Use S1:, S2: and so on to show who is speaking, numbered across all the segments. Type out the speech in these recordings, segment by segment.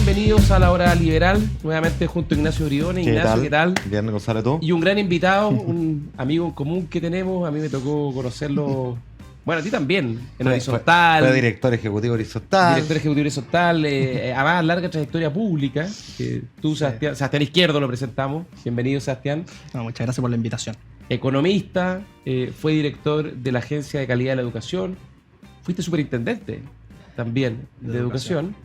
S1: bienvenidos a La Hora Liberal, nuevamente junto a Ignacio Briones. Ignacio, ¿qué tal?
S2: Bien, Gonzalo, ¿tú?
S1: Y un gran invitado, un amigo en común que tenemos, a mí me tocó conocerlo, bueno, a ti también, en Horizontal.
S2: Fue director ejecutivo Horizontal.
S1: Director ejecutivo Horizontal, además larga trayectoria pública, que tú, sí. Sebastián Izquierdo, lo presentamos. Bienvenido, Sebastián.
S3: No, muchas gracias por la invitación.
S1: Economista, fue director de la Agencia de Calidad de la Educación, fuiste superintendente también de educación.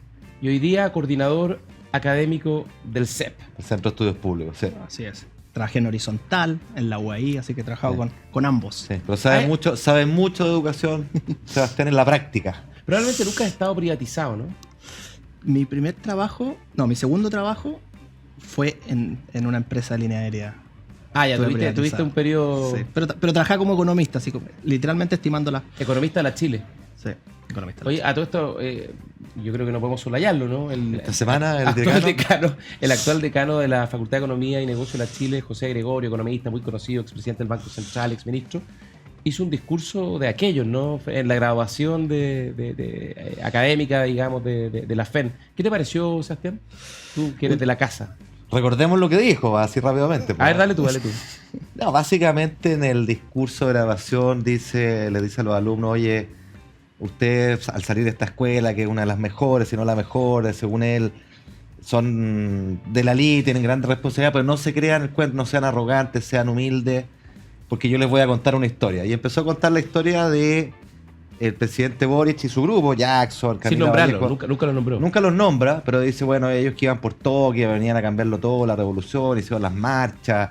S1: Y hoy día coordinador académico del CEP.
S2: El Centro de Estudios Públicos, sí.
S3: Así es. Trabajé en Horizontal, en la UAI, así que he trabajado con ambos.
S2: Sí, pero sabe mucho de educación, Sebastián, en la práctica.
S1: Probablemente nunca has estado privatizado, ¿no?
S3: Mi segundo trabajo fue en una empresa de línea aérea.
S1: Ah, ya tuviste un periodo...
S3: Sí, pero trabajaba como economista, así como, literalmente estimándola.
S1: Economista de la Chile.
S3: Sí, economista.
S1: Oye, a todo esto, yo creo que no podemos solayarlo, ¿no?
S2: Esta semana el
S1: actual decano de la Facultad de Economía y Negocio de la Chile, José Gregorio, economista muy conocido, expresidente del Banco Central, exministro, hizo un discurso de aquellos, ¿no? En la graduación académica, digamos, de la FEN. ¿Qué te pareció, Sebastián? Tú que eres de la casa.
S2: Recordemos lo que dijo, así rápidamente.
S1: A ver, dale tú.
S2: No, básicamente en el discurso de grabación le dice a los alumnos, oye, usted al salir de esta escuela, que es una de las mejores, si no la mejor, según él, son de la elite, tienen gran responsabilidad, pero no se crean el cuento, no sean arrogantes, sean humildes, porque yo les voy a contar una historia. Y empezó a contar la historia de el presidente Boric y su grupo, Jackson,
S1: sin nombrarlo, nunca lo nombró.
S2: Nunca los nombra, pero dice, bueno, ellos que iban por todo, que venían a cambiarlo todo, la revolución, hicieron las marchas,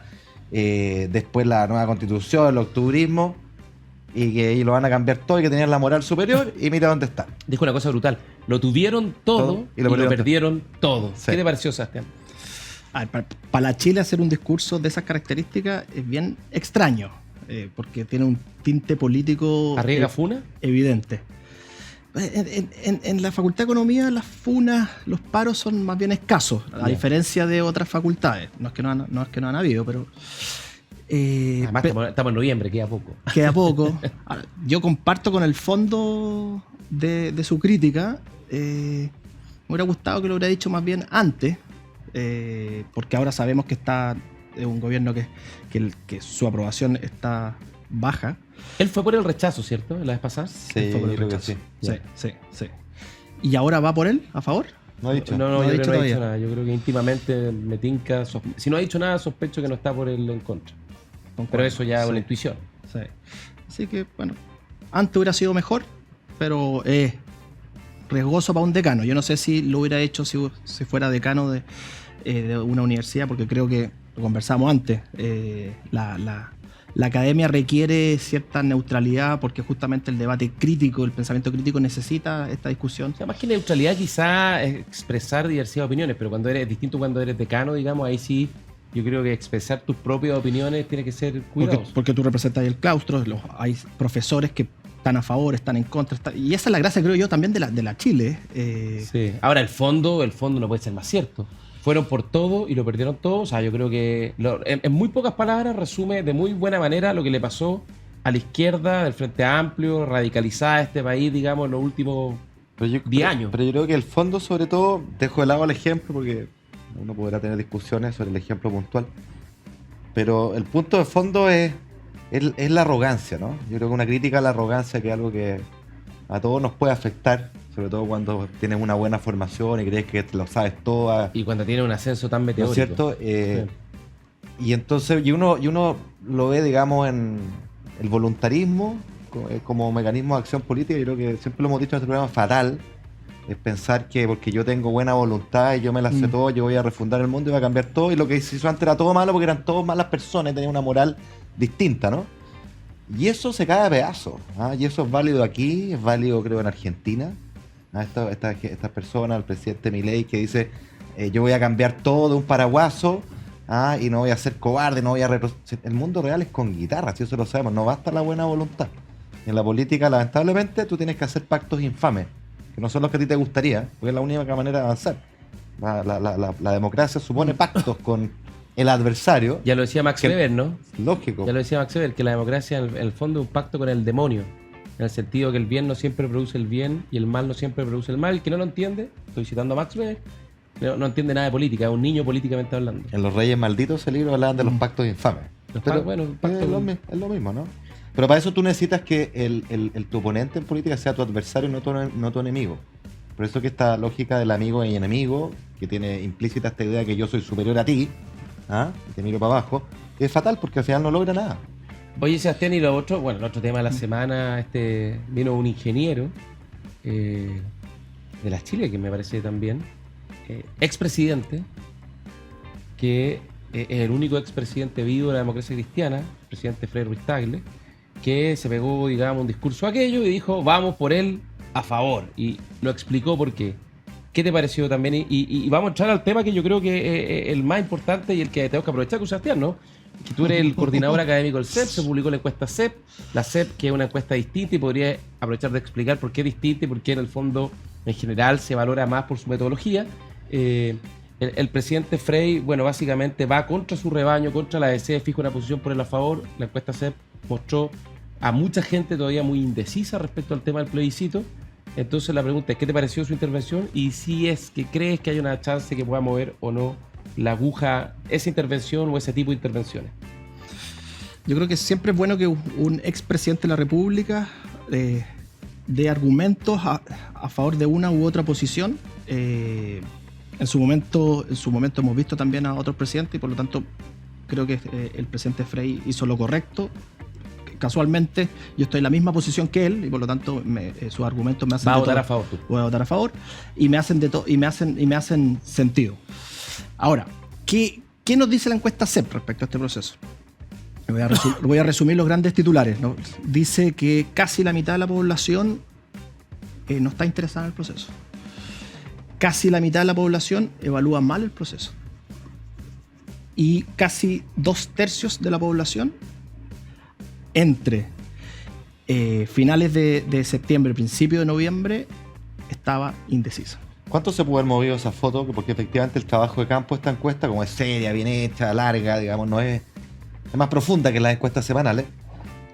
S2: después la nueva constitución, el octubrismo, y que ellos lo van a cambiar todo y que tenían la moral superior, y mira dónde están.
S1: Dijo una cosa brutal, lo tuvieron todo y lo perdieron todo.
S2: Sí.
S1: ¿Qué te pareció, Sebastián?
S3: Para la Chile hacer un discurso de esas características es bien extraño. Porque tiene un tinte político
S1: ¿Arriesga funa?
S3: Evidente. En la Facultad de Economía las funas, los paros son más bien escasos, a diferencia de otras facultades. No es que no han habido, pero...
S1: Además estamos en noviembre, queda poco.
S3: Queda poco. Ahora, yo comparto con el fondo de su crítica. Me hubiera gustado que lo hubiera dicho más bien antes, porque ahora sabemos que está... Es un gobierno que su aprobación está baja.
S1: Él fue por el rechazo, ¿cierto? ¿La vez pasada?
S2: Sí,
S1: fue por el
S2: creo
S1: rechazo.
S2: que sí.
S3: Sí. ¿Y ahora va por él? ¿A favor?
S2: No ha dicho.
S1: No ha dicho nada. Yo creo que íntimamente me tinca. Si no ha dicho nada, sospecho que no está por él en contra. Pero eso ya es una intuición.
S3: Sí. Así que, bueno, antes hubiera sido mejor, pero es riesgoso para un decano. Yo no sé si lo hubiera hecho si fuera decano de una universidad, porque creo que lo conversamos antes, la academia requiere cierta neutralidad porque justamente el debate crítico, el pensamiento crítico necesita esta discusión.
S1: O sea, más que neutralidad quizá es expresar diversidad de opiniones, pero cuando eres distinto, cuando eres decano, digamos, ahí sí yo creo que expresar tus propias opiniones tiene que ser cuidadoso.
S3: Porque tú representas el claustro, hay profesores que están a favor, están en contra, y esa es la gracia, creo yo, también de la Chile.
S1: Sí. Ahora, el fondo no puede ser más cierto. Fueron por todo y lo perdieron todo. O sea, yo creo que en muy pocas palabras resume de muy buena manera lo que le pasó a la izquierda del Frente Amplio, radicalizada a este país, digamos, en los últimos 10 años.
S2: Pero yo creo que el fondo, sobre todo, dejo de lado el ejemplo, porque uno podrá tener discusiones sobre el ejemplo puntual, pero el punto de fondo es la arrogancia, ¿no? Yo creo que una crítica a la arrogancia, que es algo que a todos nos puede afectar, sobre todo cuando tienes una buena formación y crees que lo sabes todo.
S1: Y cuando tienes un ascenso tan meteórico.
S2: ¿No es cierto? Sí. Y entonces uno lo ve, digamos, en el voluntarismo como mecanismo de acción política. Yo creo que siempre lo hemos dicho en este programa, fatal. Es pensar que porque yo tengo buena voluntad y yo me la sé todo, yo voy a refundar el mundo y voy a cambiar todo. Y lo que se hizo antes era todo malo porque eran todas malas personas y tenían una moral distinta, ¿no? Y eso se cae a pedazos. Y eso es válido aquí, es válido creo en Argentina. Esta persona, el presidente Milei, que dice yo voy a cambiar todo de un paraguaso y no voy a ser cobarde, no voy a el mundo real es con guitarra, si eso lo sabemos, no basta la buena voluntad. En la política, lamentablemente, tú tienes que hacer pactos infames, que no son los que a ti te gustaría, porque es la única manera de avanzar. La democracia supone pactos con el adversario.
S1: Ya lo decía Max Weber, ¿no?
S2: Lógico.
S1: Ya lo decía Max Weber, que la democracia en el fondo es un pacto con el demonio. En el sentido que el bien no siempre produce el bien y el mal no siempre produce el mal. El que no lo entiende, estoy citando a Max Weber, no entiende nada de política, es un niño políticamente hablando.
S2: En Los Reyes Malditos, ese libro hablaban de los pactos infames. Pero
S1: Bueno,
S2: es lo mismo, ¿no? Pero para eso tú necesitas que tu oponente en política sea tu adversario y no tu enemigo. Por eso que esta lógica del amigo y enemigo, que tiene implícita esta idea que yo soy superior a ti, y te miro para abajo, es fatal porque al final no logra nada.
S1: Oye, Sebastián, y el otro tema de la semana, vino un ingeniero de la Chile, que me parece también, expresidente, que es el único expresidente vivo de la democracia cristiana, el presidente Frei Ruiz-Tagle, que se pegó, digamos, un discurso aquello y dijo, vamos por él a favor. Y lo explicó por qué. ¿Qué te pareció también? Y vamos a entrar al tema que yo creo que es el más importante y el que tenemos que aprovechar con Sebastián, ¿no? Que tú eres el coordinador académico del CEP, se publicó la encuesta CEP, la CEP que es una encuesta distinta y podría aprovechar de explicar por qué es distinta y por qué en el fondo en general se valora más por su metodología. El presidente Frei, bueno, básicamente va contra su rebaño, contra la DC, fija una posición por él a favor. La encuesta CEP mostró a mucha gente todavía muy indecisa respecto al tema del plebiscito. Entonces la pregunta es, ¿qué te pareció su intervención? Y si es que crees que hay una chance que pueda mover o no la aguja, esa intervención o ese tipo de intervenciones.
S3: Yo creo que siempre es bueno que un expresidente de la República dé argumentos a favor de una u otra posición. En su momento hemos visto también a otros presidentes y por lo tanto creo que el presidente Frei hizo lo correcto. Casualmente yo estoy en la misma posición que él y por lo tanto sus argumentos me hacen
S1: Va a votar a favor.
S3: Voy a votar a favor y me hacen sentido. Ahora, ¿qué nos dice la encuesta CEP respecto a este proceso? Voy a resumir los grandes titulares, ¿no? Dice que casi la mitad de la población no está interesada en el proceso. Casi la mitad de la población evalúa mal el proceso. Y casi 2/3 de la población entre finales de septiembre, principio de noviembre, estaba indecisa.
S2: ¿Cuánto se puede haber movido esa foto? Porque efectivamente el trabajo de campo de esta encuesta, como es seria, bien hecha, larga, digamos, no es más profunda que las encuestas semanales.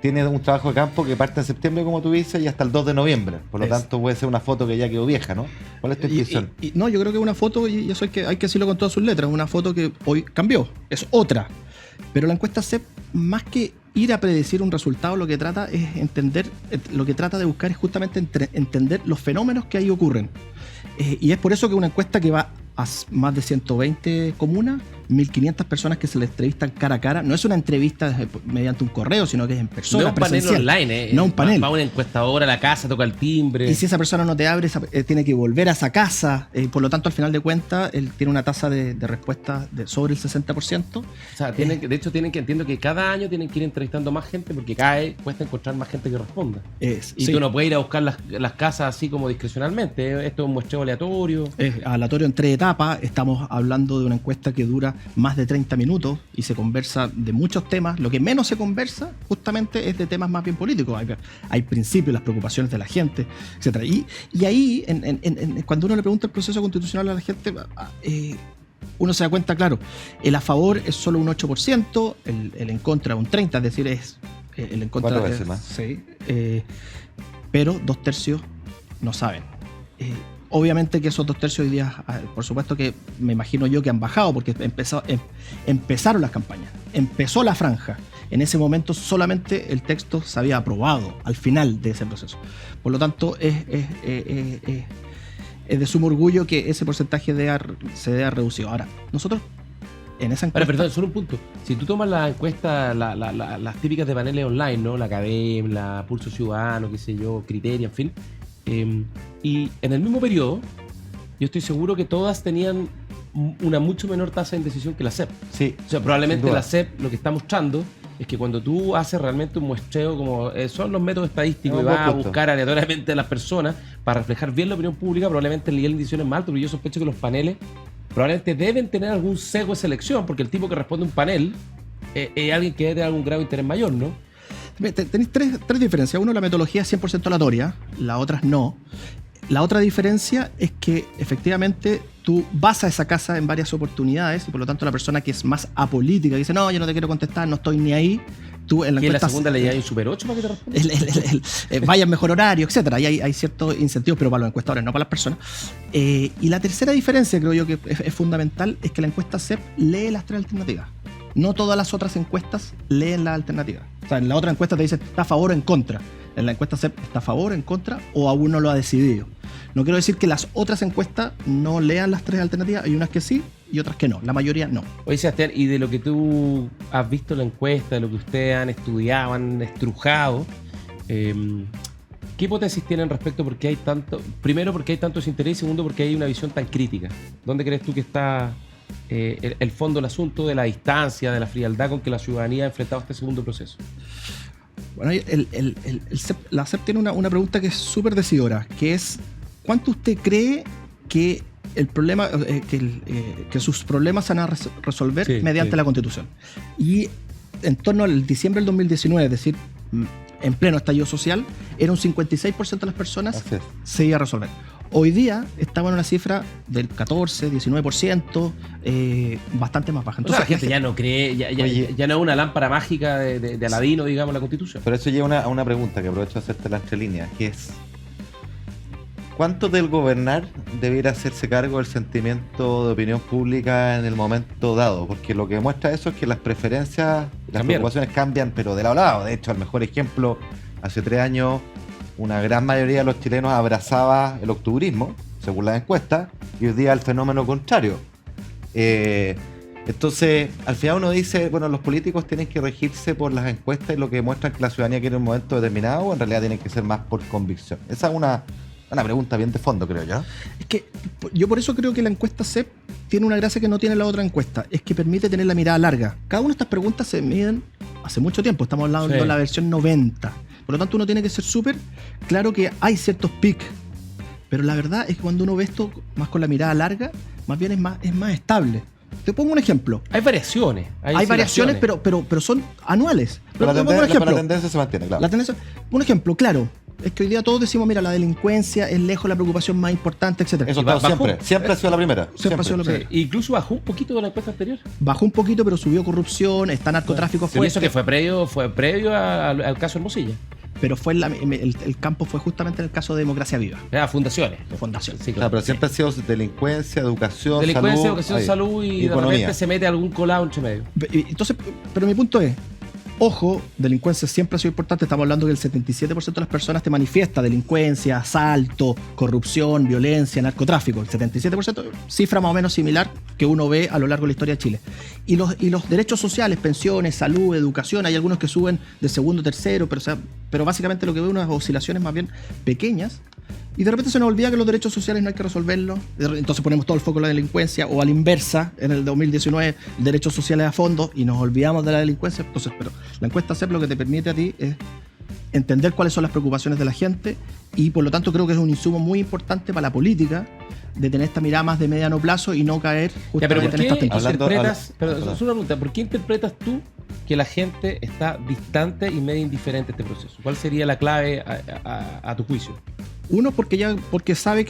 S2: Tiene un trabajo de campo que parte en septiembre, como tú dices, y hasta el 2 de noviembre. Por lo tanto, puede ser una foto que ya quedó vieja, ¿no? ¿Cuál es tu intuición?
S3: No, yo creo que es una foto, y eso hay que decirlo con todas sus letras, una foto que hoy cambió, es otra. Pero la encuesta CEP, más que ir a predecir un resultado, lo que trata es entender, lo que trata de buscar es justamente entender los fenómenos que ahí ocurren. Y es por eso que una encuesta que va a más de 120 comunas, 1.500 personas que se les entrevistan cara a cara. No es una entrevista mediante un correo, sino que es en persona.
S1: No un panel online,
S3: no un panel.
S1: Va una encuestadora a la casa, toca el timbre.
S3: Y si esa persona no te abre, tiene que volver a esa casa. Por lo tanto, al final de cuentas, él tiene una tasa de respuesta sobre el 60%.
S1: O sea, entiendo que cada año tienen que ir entrevistando más gente porque cuesta encontrar más gente que responda. Tú no puedes ir a buscar las casas así como discrecionalmente. Esto es un muestreo aleatorio.
S3: Es aleatorio en 3 etapas. Estamos hablando de una encuesta que dura más de 30 minutos y se conversa de muchos temas. Lo que menos se conversa justamente es de temas más bien políticos. Hay principios, las preocupaciones de la gente, etc. Y ahí, cuando uno le pregunta el proceso constitucional a la gente, uno se da cuenta, claro, el a favor es solo un 8%, el en contra un 30%, es decir, es el en contra
S2: 4 veces más.
S3: Sí, pero 2/3 no saben. Obviamente que esos 2/3 hoy día, por supuesto que me imagino yo que han bajado porque empezaron las campañas, empezó la franja. En ese momento solamente el texto se había aprobado al final de ese proceso. Por lo tanto, es de sumo orgullo que ese porcentaje se vea reducido. Ahora, nosotros en esa encuesta...
S1: Perdón, solo un punto. Si tú tomas la encuesta, las típicas de paneles online, ¿no? La Academ, la Pulso Ciudadano, qué sé yo, Criteria, en fin... y en el mismo periodo, yo estoy seguro que todas tenían una mucho menor tasa de indecisión que la CEP.
S2: Sí,
S1: o sea, probablemente la CEP lo que está mostrando es que cuando tú haces realmente un muestreo, como son los métodos estadísticos, y vas a buscar aleatoriamente a las personas para reflejar bien la opinión pública, probablemente el nivel de indecisión es más alto, pero yo sospecho que los paneles probablemente deben tener algún sesgo de selección, porque el tipo que responde un panel es alguien que debe tener algún grado de interés mayor, ¿no?
S3: Tenéis tres diferencias. Uno, la metodología es 100% aleatoria, las otras no. La otra diferencia es que efectivamente tú vas a esa casa en varias oportunidades y por lo tanto la persona que es más apolítica, que dice, no, yo no te quiero contestar, no estoy ni ahí, tú en la
S1: Que en la
S3: encuesta
S1: segunda le llegáis un Super 8 para que te responda.
S3: vaya en mejor horario, etcétera. Y hay ciertos incentivos, pero para los encuestadores, no para las personas. Y la tercera diferencia, creo yo que es fundamental, es que la encuesta CEP lee las 3 alternativas. No todas las otras encuestas leen las alternativas. O sea, en la otra encuesta te dicen está a favor o en contra. En la encuesta CEP está a favor, en contra o aún no lo ha decidido. No quiero decir que las otras encuestas no lean las 3 alternativas. Hay unas que sí y otras que no. La mayoría no.
S1: Oye, Sebastián, y de lo que tú has visto en la encuesta, de lo que ustedes han estudiado, han estrujado, ¿qué hipótesis tienen respecto? Porque hay tanto, primero, porque hay tantos intereses, y segundo, porque hay una visión tan crítica. ¿Dónde crees tú que está el fondo del asunto, de la distancia, de la frialdad con que la ciudadanía ha enfrentado este segundo proceso?
S3: Bueno, la CEP tiene una pregunta que es súper decidora, que es ¿cuánto usted cree que el problema, que sus problemas se van a resolver mediante la Constitución? Y en torno al diciembre del 2019, es decir, en pleno estallido social, era un 56% de las personas se iba a resolver. Hoy día estamos en una cifra del 14, 19%, bastante más baja. Entonces,
S1: la gente ya no cree, ya no es una lámpara mágica de Aladino, digamos, la Constitución.
S2: Pero eso lleva a una pregunta que aprovecho de hacerte la entre líneas, que es ¿cuánto del gobernar debiera hacerse cargo del sentimiento de opinión pública en el momento dado? Porque lo que demuestra eso es que las preferencias, las preocupaciones cambian, pero de lado a lado. De hecho, el mejor ejemplo, hace 3 años, una gran mayoría de los chilenos abrazaba el octubrismo, según las encuestas, y hoy día el fenómeno contrario. Entonces, al final uno dice, bueno, los políticos tienen que regirse por las encuestas y lo que demuestran que la ciudadanía quiere en un momento determinado, o en realidad tienen que ser más por convicción. Esa es una pregunta bien de fondo, creo yo.
S3: Es que yo por eso creo que la encuesta CEP tiene una gracia que no tiene la otra encuesta, es que permite tener la mirada larga. Cada una de estas preguntas se miden hace mucho tiempo, estamos hablando de la versión 90. Por lo tanto, uno tiene que ser súper claro que hay ciertos pics, pero la verdad es que cuando uno ve esto más con la mirada larga, más bien es más estable. Te pongo un ejemplo.
S1: Hay variaciones.
S3: Hay variaciones, pero son anuales.
S2: Pero la tendencia se mantiene, claro.
S3: Un ejemplo, claro. Es que hoy día todos decimos, mira, la delincuencia es lejos la preocupación más importante, etcétera.
S2: Eso siempre ha sido la primera.
S3: Siempre ha sido la primera.
S1: Incluso bajó un poquito de la encuesta anterior.
S3: Bajó un poquito, pero subió corrupción, está narcotráfico fuerte.
S1: Y eso que fue previo al caso Hermosilla.
S3: Pero fue el campo fue justamente en el caso de Democracia Viva.
S1: Fundaciones.
S3: Sí,
S2: claro, pero siempre ha sido delincuencia, educación,
S1: salud y de repente se mete algún colado entre medio.
S3: Entonces, pero mi punto es, ojo, delincuencia siempre ha sido importante. Estamos hablando que el 77% de las personas te manifiesta delincuencia, asalto, corrupción, violencia, narcotráfico. El 77%, cifra más o menos similar que uno ve a lo largo de la historia de Chile. Y los derechos sociales, pensiones, salud, educación, hay algunos que suben de segundo, tercero, pero básicamente lo que veo unas oscilaciones más bien pequeñas. Y de repente se nos olvida que los derechos sociales no hay que resolverlos. Entonces ponemos todo el foco en la delincuencia, o a la inversa, en el 2019, derechos sociales a fondo, y nos olvidamos de la delincuencia. Entonces, pero la encuesta CEP lo que te permite a ti es entender cuáles son las preocupaciones de la gente, y por lo tanto creo que es un insumo muy importante para la política de tener esta mirada más de mediano plazo y no caer justamente en estas tentaciones.
S1: Es una pregunta, ¿por qué interpretas tú que la gente está distante y medio indiferente a este proceso? ¿Cuál sería la clave a tu juicio?
S3: Uno, porque sabe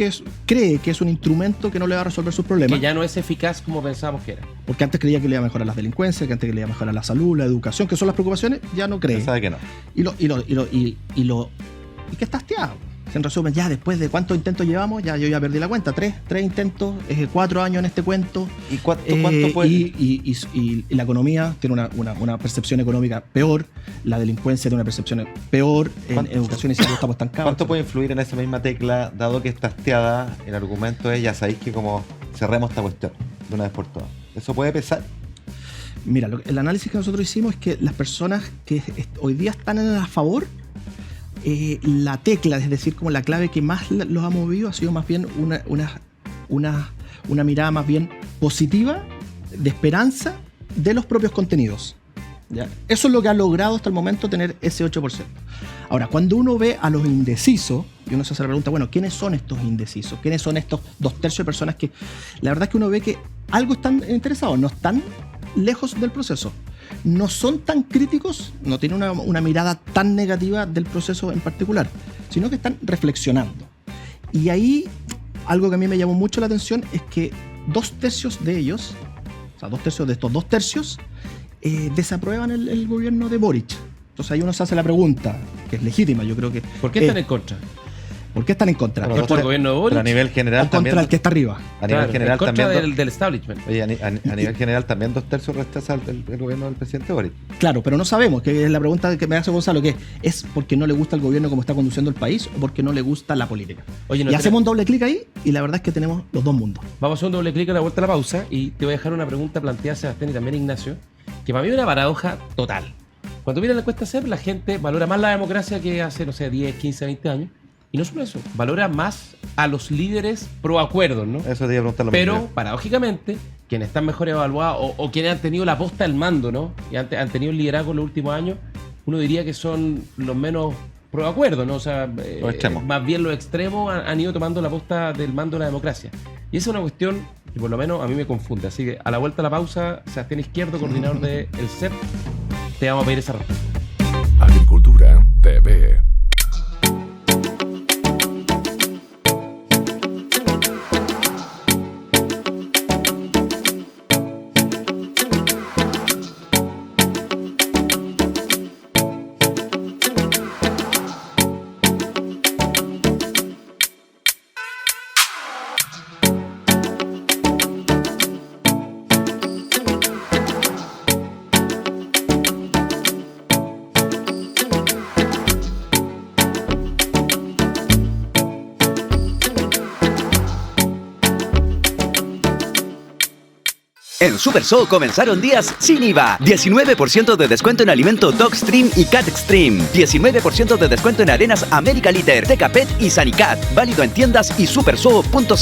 S3: cree que es un instrumento que no le va a resolver sus problemas.
S1: Que ya no es eficaz como pensábamos que era. Porque
S3: antes creía que le iba a mejorar las delincuencias, que antes que le iba a mejorar la salud, la educación, que son las preocupaciones, ya no cree.
S2: Sabe que no.
S3: Y que está hastiado. En resumen, ya después de cuántos intentos llevamos, yo ya perdí la cuenta. 3 intentos, 4 años en este cuento.
S2: ¿Y cuánto puede?
S3: Y la economía tiene una percepción económica peor, la delincuencia tiene una percepción peor, en educación y salud estamos estancados.
S2: ¿Cuánto puede influir en esa misma tecla, dado que está hastiada? El argumento es, ya sabéis que como cerremos esta cuestión de una vez por todas. ¿Eso puede pesar?
S3: Mira, el análisis que nosotros hicimos es que las personas que hoy día están a favor, la tecla, es decir, como la clave que más los ha movido ha sido más bien una mirada más bien positiva, de esperanza de los propios contenidos. ¿Ya? Eso es lo que ha logrado hasta el momento tener ese 8%. Ahora, cuando uno ve a los indecisos, y uno se hace la pregunta, bueno, ¿quiénes son estos indecisos? ¿Quiénes son estos 2/3 de personas que la verdad es que uno ve que algo están interesados, no están lejos del proceso? No son tan críticos, no tienen una mirada tan negativa del proceso en particular, sino que están reflexionando. Y ahí, algo que a mí me llamó mucho la atención es que 2/3 de ellos, o sea, 2/3 de estos 2/3, desaprueban el gobierno de Boric. Entonces ahí uno se hace la pregunta, que es legítima, yo creo que...
S1: ¿Por qué están en contra?
S3: ¿Por qué están en contra?
S2: Bueno,
S1: ¿Contra el gobierno de
S2: pero
S1: Boric?
S2: a nivel general
S3: ¿O contra
S2: también.
S3: el que está arriba?
S2: A nivel
S1: Claro,
S2: general
S1: en contra
S2: también.
S1: del establishment.
S2: Oye, a nivel general también 2/3 rechaza el gobierno del presidente Boric.
S3: Claro, pero no sabemos, que es la pregunta que me hace Gonzalo, que es porque no le gusta el gobierno como está conduciendo el país o porque no le gusta la política.
S1: Oye, no
S3: Y
S1: tenemos-
S3: hacemos un doble clic ahí y la verdad es que tenemos los dos mundos.
S1: Vamos a hacer un doble clic a la vuelta a la pausa y te voy a dejar una pregunta planteada, Sebastián, y también Ignacio, que para mí es una paradoja total. Cuando mira la encuesta CEP, la gente valora más la democracia que hace, no sé, 10, 15, 20 años. Y no solo eso, valora más a los líderes pro acuerdos, ¿no?
S2: Eso te iba a preguntar lo
S1: Pero,
S2: mismo.
S1: paradójicamente, quienes están mejor evaluados o quienes han tenido la posta del mando, ¿no? Y han tenido el liderazgo en los últimos años, uno diría que son los menos pro acuerdo, ¿no? O sea,
S2: Los extremos.
S1: más bien los extremos han ido tomando la posta del mando de la democracia. Y esa es una cuestión que por lo menos a mí me confunde. Así que a la vuelta a la pausa, Sebastián Izquierdo, coordinador del CEP, te vamos a pedir esa respuesta.
S4: Agricultura TV.
S5: En Super Show comenzaron días sin IVA. 19% de descuento en alimento Dog Stream y Cat Extreme. 19% de descuento en arenas America Liter, Decapet y Sanicat. Válido en tiendas y supershow.cl.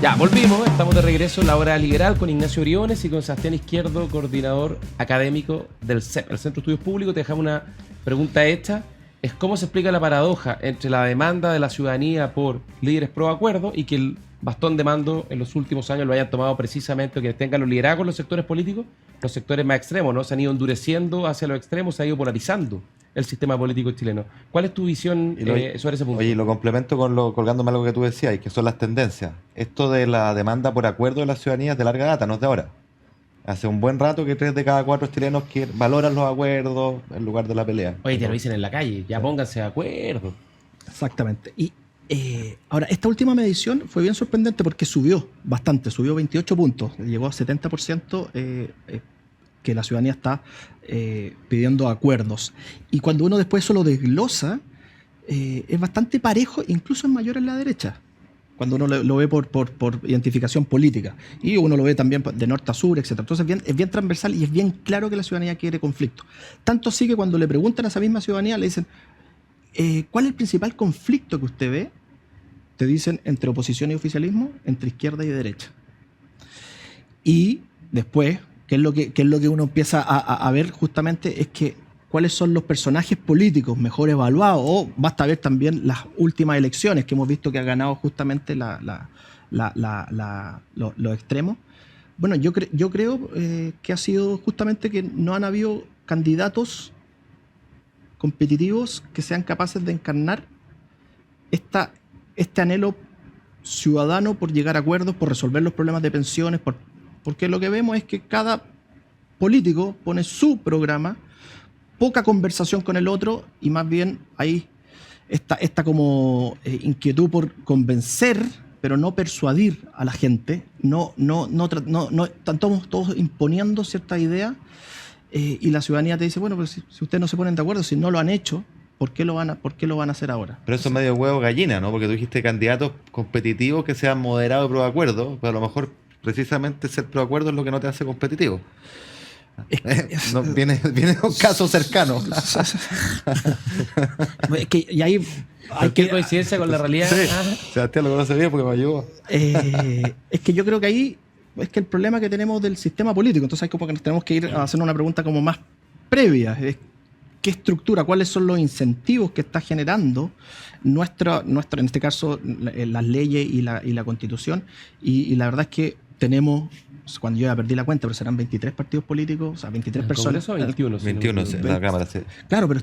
S1: Ya, volvimos, estamos de regreso en la hora liberal con Ignacio Briones y con Sebastián Izquierdo, coordinador académico del CEP, el Centro de Estudios Públicos. Te dejamos una pregunta hecha. Es cómo se explica la paradoja entre la demanda de la ciudadanía por líderes pro acuerdo y que el bastón de mando en los últimos años lo hayan tomado precisamente quienes tengan los liderazgos en los sectores políticos, los sectores más extremos, ¿no? Se han ido endureciendo hacia los extremos, se ha ido polarizando el sistema político chileno. ¿Cuál es tu visión sobre ese punto?
S2: Oye, lo complemento colgándome algo que tú decías, y que son las tendencias. Esto de la demanda por acuerdo de la ciudadanía es de larga data, no es de ahora. Hace un buen rato que 3 de cada 4 chilenos valoran los acuerdos en lugar de la pelea.
S1: Oye, te lo dicen en la calle, ya pónganse de acuerdo.
S3: Exactamente. Y ahora, esta última medición fue bien sorprendente porque subió bastante, subió 28 puntos, llegó a 70% que la ciudadanía está pidiendo acuerdos. Y cuando uno después eso lo desglosa, es bastante parejo, incluso es mayor en la derecha, cuando uno lo ve por identificación política. Y uno lo ve también de norte a sur, etc. Entonces es bien transversal y es bien claro que la ciudadanía quiere conflicto. Tanto así que cuando le preguntan a esa misma ciudadanía, le dicen, ¿cuál es el principal conflicto que usted ve? Te dicen entre oposición y oficialismo, entre izquierda y derecha. Y después, ¿qué es lo que uno empieza a ver justamente? Es que cuáles son los personajes políticos mejor evaluados, o basta ver también las últimas elecciones que hemos visto que ha ganado justamente los extremos. Bueno, yo creo que ha sido justamente que no han habido candidatos competitivos que sean capaces de encarnar este anhelo ciudadano por llegar a acuerdos, por resolver los problemas de pensiones, porque lo que vemos es que cada político pone su programa, poca conversación con el otro y más bien hay esta como inquietud por convencer, pero no persuadir a la gente, no estamos todos imponiendo cierta idea. Y la ciudadanía te dice, bueno, pero si ustedes no se ponen de acuerdo, si no lo han hecho, ¿por qué lo van a hacer ahora?
S2: Pero eso es medio huevo gallina, ¿no? Porque tú dijiste candidatos competitivos que sean moderados y pro acuerdo, pero a lo mejor precisamente ser pro acuerdo es lo que no te hace competitivo. No, viene un caso cercano.
S3: Es que, y ahí hay
S1: ¿Qué
S3: que,
S1: coincidencia con la realidad?
S2: Sí,
S1: Ah,
S2: Sebastián lo conoce bien porque me ayudó.
S3: es que yo creo que ahí es que el problema que tenemos del sistema político, entonces hay como que nos tenemos que ir a hacer una pregunta como más previa, es qué estructura, cuáles son los incentivos que está generando nuestra en este caso las leyes y la Constitución, y la verdad es que tenemos cuando yo ya perdí la cuenta, pero serán 23 partidos políticos, o sea, 23 personas.
S1: Eso 21.
S2: 21 en la Cámara, sí.
S3: Claro, pero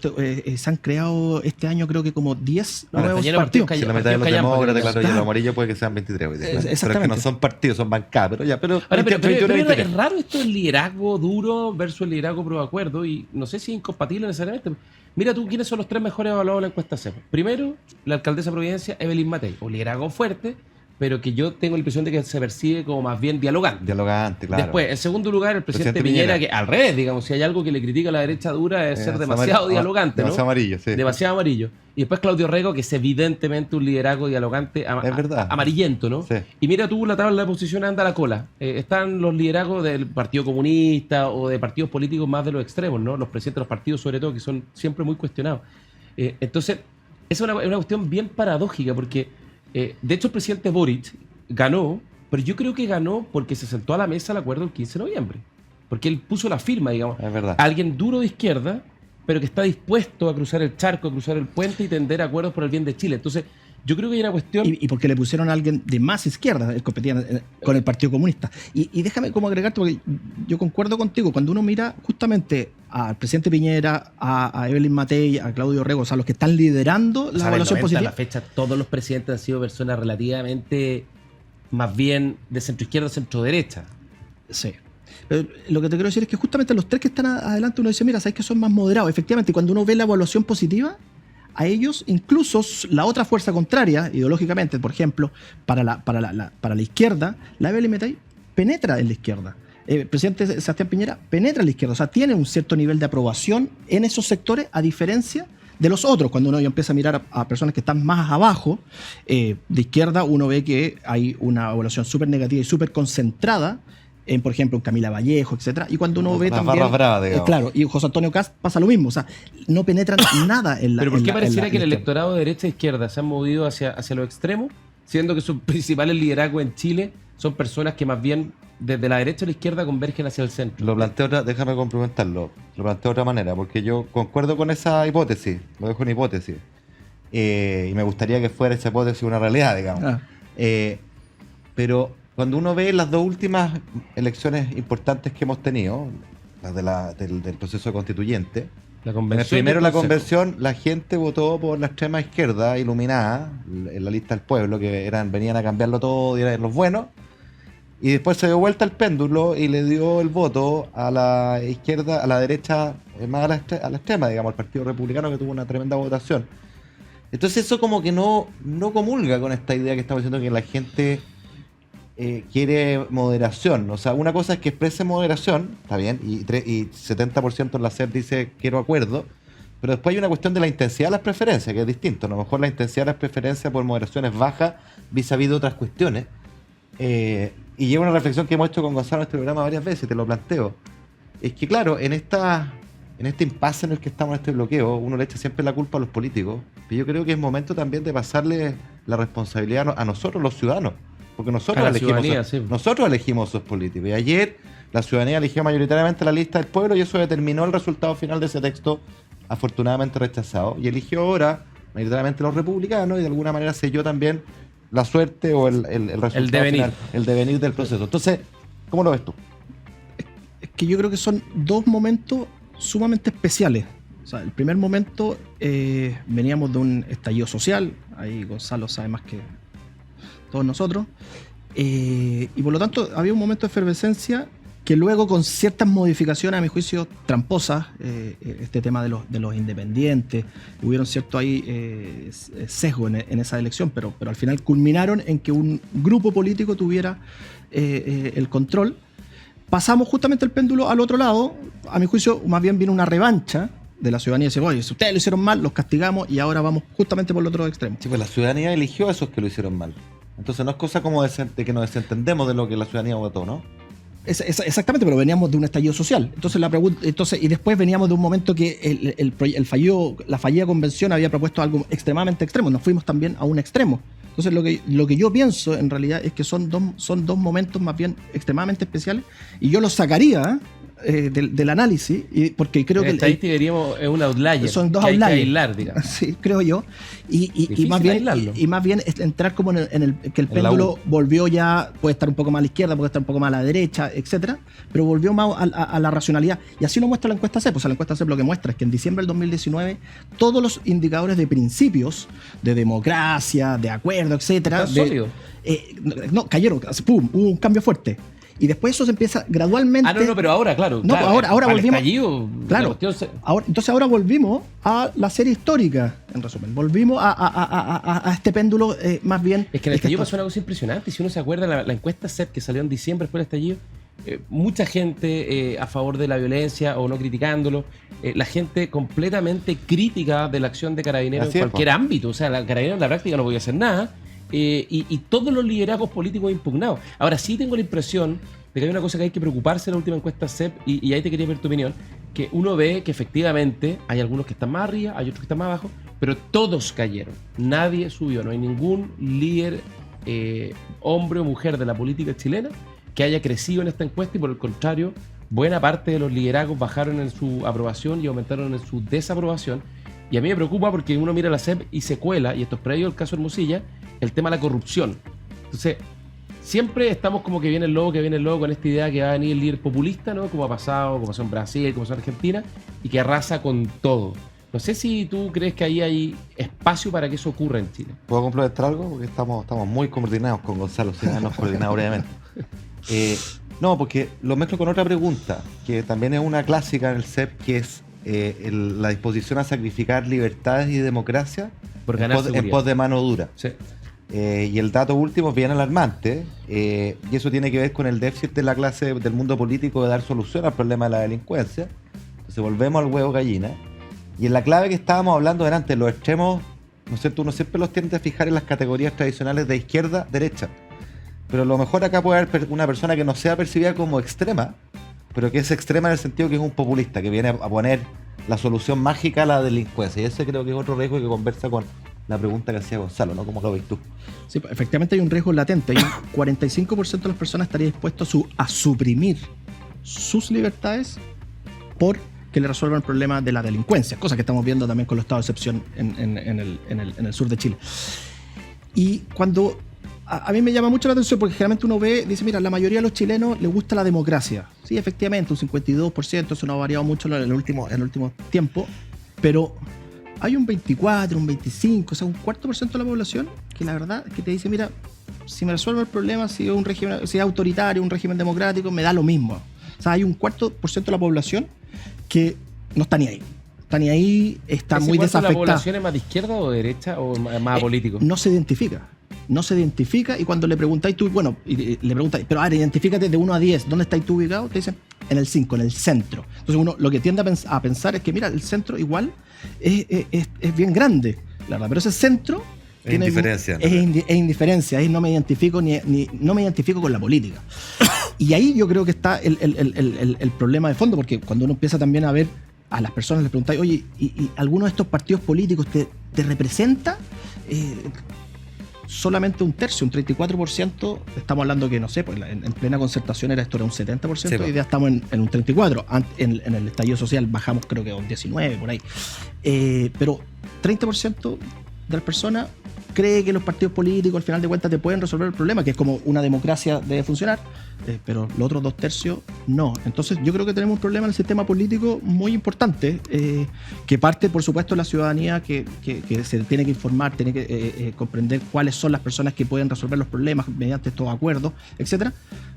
S3: se han creado este año creo que como 10
S1: Ahora,
S3: nuevos
S1: está lleno de
S3: partidos.
S1: partidos
S2: Si la mitad de los
S1: callampa,
S2: demócratas,
S1: claro.
S2: claro, y los amarillos puede que sean 23 hoy día. Pero es que
S3: Exactamente.
S2: no son partidos, son bancadas, pero ya, pero...
S1: Ahora, pero
S2: 21, 23.
S1: es raro esto del liderazgo duro versus el liderazgo pro acuerdo, y no sé si es incompatible necesariamente. Mira tú, ¿quiénes son los 3 mejores evaluados de la encuesta CEP? Primero, la alcaldesa de Providencia, Evelyn Matei, o liderazgo fuerte, pero que yo tengo la impresión de que se percibe como más bien dialogante.
S2: Dialogante, claro.
S1: Después, en segundo lugar, el presidente Piñera, que al revés, digamos, si hay algo que le critica a la derecha dura es ser demasiado dialogante, ¿no?
S2: Demasiado amarillo, sí.
S1: Demasiado amarillo. Y después Claudio Rego, que es evidentemente un liderazgo dialogante
S2: Es verdad.
S1: amarillento, ¿no?
S2: Sí.
S1: Y mira tú, la tabla de posición anda a la cola. Están los liderazgos del Partido Comunista o de partidos políticos más de los extremos, ¿no? Los presidentes de los partidos, sobre todo, que son siempre muy cuestionados. Entonces, esa es una cuestión bien paradójica, porque, de hecho, el presidente Boric ganó, pero yo creo que ganó porque se sentó a la mesa al acuerdo el 15 de noviembre. Porque él puso la firma, digamos.
S2: Es verdad.
S1: Alguien duro de izquierda, pero que está dispuesto a cruzar el charco, a cruzar el puente y tender acuerdos por el bien de Chile. Entonces, yo creo que hay una cuestión...
S3: Y porque le pusieron a alguien de más izquierda, él competía con el Partido Comunista. Y déjame como agregarte, porque yo concuerdo contigo, cuando uno mira justamente al presidente Piñera, a Evelyn Matei, a Claudio Rego, o sea, los que están liderando la evaluación positiva.
S1: A la fecha, todos los presidentes han sido personas relativamente más bien de centro-izquierda, centro-derecha.
S3: Sí. Pero lo que te quiero decir es que justamente los 3 que están adelante uno dice, mira, sabes que son más moderados. Efectivamente, cuando uno ve la evaluación positiva, a ellos, incluso la otra fuerza contraria, ideológicamente, por ejemplo, para la izquierda, la Evelyn Matei penetra en la izquierda. El presidente Sebastián Piñera penetra en la izquierda, o sea, tiene un cierto nivel de aprobación en esos sectores, a diferencia de los otros. Cuando uno ya empieza a mirar a personas que están más abajo, de izquierda, uno ve que hay una evaluación súper negativa y súper concentrada en, por ejemplo, en Camila Vallejo, etcétera. Y cuando uno ve
S2: Las
S3: también...
S2: barras bravas, digamos.
S3: claro, y José Antonio Cast pasa lo mismo, o sea, no penetran nada en la...
S1: Pero ¿por qué
S3: en la-
S1: pareciera
S3: en la-
S1: que el
S3: en la-
S1: electorado de derecha e izquierda se han movido hacia los extremos, siendo que sus principales liderazgos en Chile son personas que más bien desde la derecha a la izquierda convergen hacia el centro?
S2: Lo planteo déjame complementarlo. Lo planteo de otra manera, porque yo concuerdo con esa hipótesis. Lo dejo en hipótesis. Y me gustaría que fuera esa hipótesis una realidad, digamos.
S3: Ah.
S2: Pero cuando uno ve las 2 últimas elecciones importantes que hemos tenido, las del proceso constituyente,
S1: La
S2: en el
S1: convención
S2: primero
S1: del
S2: la
S1: Consejo.
S2: convención, la gente votó por la extrema izquierda iluminada, en la lista del pueblo, que venían a cambiarlo todo y eran los buenos. Y después se dio vuelta el péndulo y le dio el voto a la izquierda, a la derecha, más a la extrema, digamos, al Partido Republicano, que tuvo una tremenda votación. Entonces eso como que no comulga con esta idea que estamos diciendo, que la gente quiere moderación. O sea, una cosa es que exprese moderación, está bien, y 70% en la CEP dice quiero acuerdo, pero después hay una cuestión de la intensidad de las preferencias, que es distinto. A lo mejor la intensidad de las preferencias por moderación es baja vis-a-vis de otras cuestiones. Y llega una reflexión que hemos hecho con Gonzalo en este programa varias veces, te lo planteo. Es que claro, en este impasse en el que estamos, en este bloqueo, uno le echa siempre la culpa a los políticos, pero yo creo que es momento también de pasarle la responsabilidad a nosotros, los ciudadanos, porque nosotros
S1: A la ciudadanía, sí.
S2: elegimos esos políticos. Y ayer la ciudadanía eligió mayoritariamente la lista del pueblo y eso determinó el resultado final de ese texto, afortunadamente rechazado. Y eligió ahora mayoritariamente los republicanos y de alguna manera selló también la suerte o el resultado
S1: devenir.
S2: final, el devenir del proceso. Entonces, ¿cómo lo ves tú?
S3: Es que yo creo que son 2 momentos sumamente especiales. O sea, el primer momento, veníamos de un estallido social, ahí Gonzalo sabe más que todos nosotros, y por lo tanto había un momento de efervescencia que luego, con ciertas modificaciones, a mi juicio, tramposas, este tema de los independientes, hubieron cierto ahí sesgo en esa elección, pero al final culminaron en que un grupo político tuviera el control. Pasamos justamente el péndulo al otro lado. A mi juicio, más bien vino una revancha de la ciudadanía. Dice, oye, si ustedes lo hicieron mal, los castigamos, y ahora vamos justamente por el otro extremo.
S2: Sí, pues la ciudadanía eligió a esos que lo hicieron mal. Entonces no es cosa como de que nos desentendemos de lo que la ciudadanía votó, ¿no?
S3: Exactamente, pero veníamos de un estallido social. Entonces y después veníamos de un momento que la fallida convención había propuesto algo extremadamente extremo. Nos fuimos también a un extremo. Entonces lo que yo pienso en realidad es que son dos momentos más bien extremadamente especiales, y yo los sacaría del análisis, porque creo
S1: en
S3: que
S1: estadística diríamos es un outlier.
S3: son dos
S1: que hay que
S3: outliers.
S1: aislar, digamos.
S3: Sí, creo yo. Y
S1: Difícil aislarlo.
S3: más bien es entrar como en el que el péndulo volvió ya, puede estar un poco más a la izquierda, puede estar un poco más a la derecha, etcétera, pero volvió más a la racionalidad. Y así lo muestra la encuesta CEP. O sea, la encuesta CEP lo que muestra es que en diciembre del 2019 todos los indicadores de principios, de democracia, de acuerdo, etcétera,
S1: ¿Está sólido?
S3: no, cayeron, ¡pum! Hubo un cambio fuerte. Y después eso se empieza gradualmente.
S1: Pero ahora, claro.
S3: No,
S1: claro,
S3: ahora
S1: al
S3: volvimos.
S1: estallido,
S3: Claro.
S1: la cuestión
S3: Entonces ahora volvimos a la serie histórica, en resumen. Volvimos a este péndulo más bien.
S1: Es que en el estallido pasó una cosa impresionante. Si uno se acuerda, la encuesta CEP que salió en diciembre después del estallido, mucha gente a favor de la violencia o no criticándolo, la gente completamente crítica de la acción de Carabineros
S2: Así
S1: en
S2: es,
S1: cualquier ámbito. O sea, la Carabineros en la práctica no podía hacer nada. Y todos los liderazgos políticos impugnados. Ahora sí tengo la impresión de que hay una cosa que hay que preocuparse en la última encuesta CEP, y ahí te quería ver tu opinión, que uno ve que efectivamente hay algunos que están más arriba, hay otros que están más abajo, pero todos cayeron. Nadie subió, no hay ningún líder, hombre o mujer de la política chilena que haya crecido en esta encuesta, y por el contrario, buena parte de los liderazgos bajaron en su aprobación y aumentaron en su desaprobación. Y a mí me preocupa porque uno mira la CEP y se cuela, y esto es previo al caso Hermosilla, el tema de la corrupción. Entonces, siempre estamos como que viene el lobo con esta idea que va a venir el líder populista, ¿no? Como ha pasado, como pasó en Brasil, como pasó en Argentina, y que arrasa con todo. No sé si tú crees que ahí hay espacio para que eso ocurra en Chile.
S2: ¿Puedo complementar algo? Porque estamos muy coordinados con Gonzalo, si no nos coordinamos brevemente. No, porque lo mezclo con otra pregunta, que también es una clásica en el CEP, que es la disposición a sacrificar libertades y democracia
S1: Por ganar
S2: en
S1: seguridad.
S2: pos de mano dura.
S1: Sí.
S2: Y el dato último es bien alarmante, y eso tiene que ver con el déficit de la clase del mundo político de dar solución al problema de la delincuencia. Entonces volvemos al huevo gallina. Y en la clave que estábamos hablando delante, los extremos, no sé, uno siempre los tiende a fijar en las categorías tradicionales de izquierda, derecha. Pero a lo mejor acá puede haber una persona que no sea percibida como extrema, pero que es extrema en el sentido que es un populista, que viene a poner la solución mágica a la delincuencia. Y ese creo que es otro riesgo que conversa con la pregunta que hacía Gonzalo, ¿no? ¿Cómo lo ves tú?
S3: Sí, efectivamente hay un riesgo latente. Hay un 45% de las personas estaría dispuesto a suprimir sus libertades por que le resuelvan el problema de la delincuencia, cosa que estamos viendo también con los estados de excepción en el sur de Chile. Y cuando a mí me llama mucho la atención, porque generalmente uno dice, mira, la mayoría de los chilenos les gusta la democracia. Sí, efectivamente, un 52%, eso no ha variado mucho en el último tiempo, pero hay un 24, un 25, o sea, un 4% de la población que la verdad es que te dice, mira, si me resuelve el problema, si es un régimen, si es autoritario, un régimen democrático, me da lo mismo. O sea, hay un 4% de la población que no está ni ahí. Está ni ahí, está muy desafectada.
S1: ¿La población es más de izquierda o de derecha o más político?
S3: No se identifica. No se identifica, y cuando le preguntáis tú, bueno, y le preguntáis, pero ahora identifícate de 1 a 10, ¿dónde estáis tú ubicado? Te dicen, en el 5, en el centro. Entonces uno lo que tiende a pensar es que, mira, el centro igual es bien grande, la verdad, pero ese centro tiene
S2: indiferencia, ¿no?
S3: es indiferencia, ahí no me identifico no me identifico con la política. Y ahí yo creo que está el problema de fondo, porque cuando uno empieza también a ver a las personas, les preguntáis, oye, ¿y alguno de estos partidos políticos te representa? Solamente un tercio, un 34%, estamos hablando que, no sé, pues en plena concertación esto era un 70%,
S2: sí,
S3: y ya estamos en un 34%. En el estallido social bajamos creo que a un 19%, por ahí. Pero 30% de las personas cree que los partidos políticos al final de cuentas te pueden resolver el problema, que es como una democracia debe funcionar, pero los otros 2/3 no. Entonces yo creo que tenemos un problema en el sistema político muy importante, que parte por supuesto de la ciudadanía que se tiene que informar, tiene que comprender cuáles son las personas que pueden resolver los problemas mediante estos acuerdos, etcétera.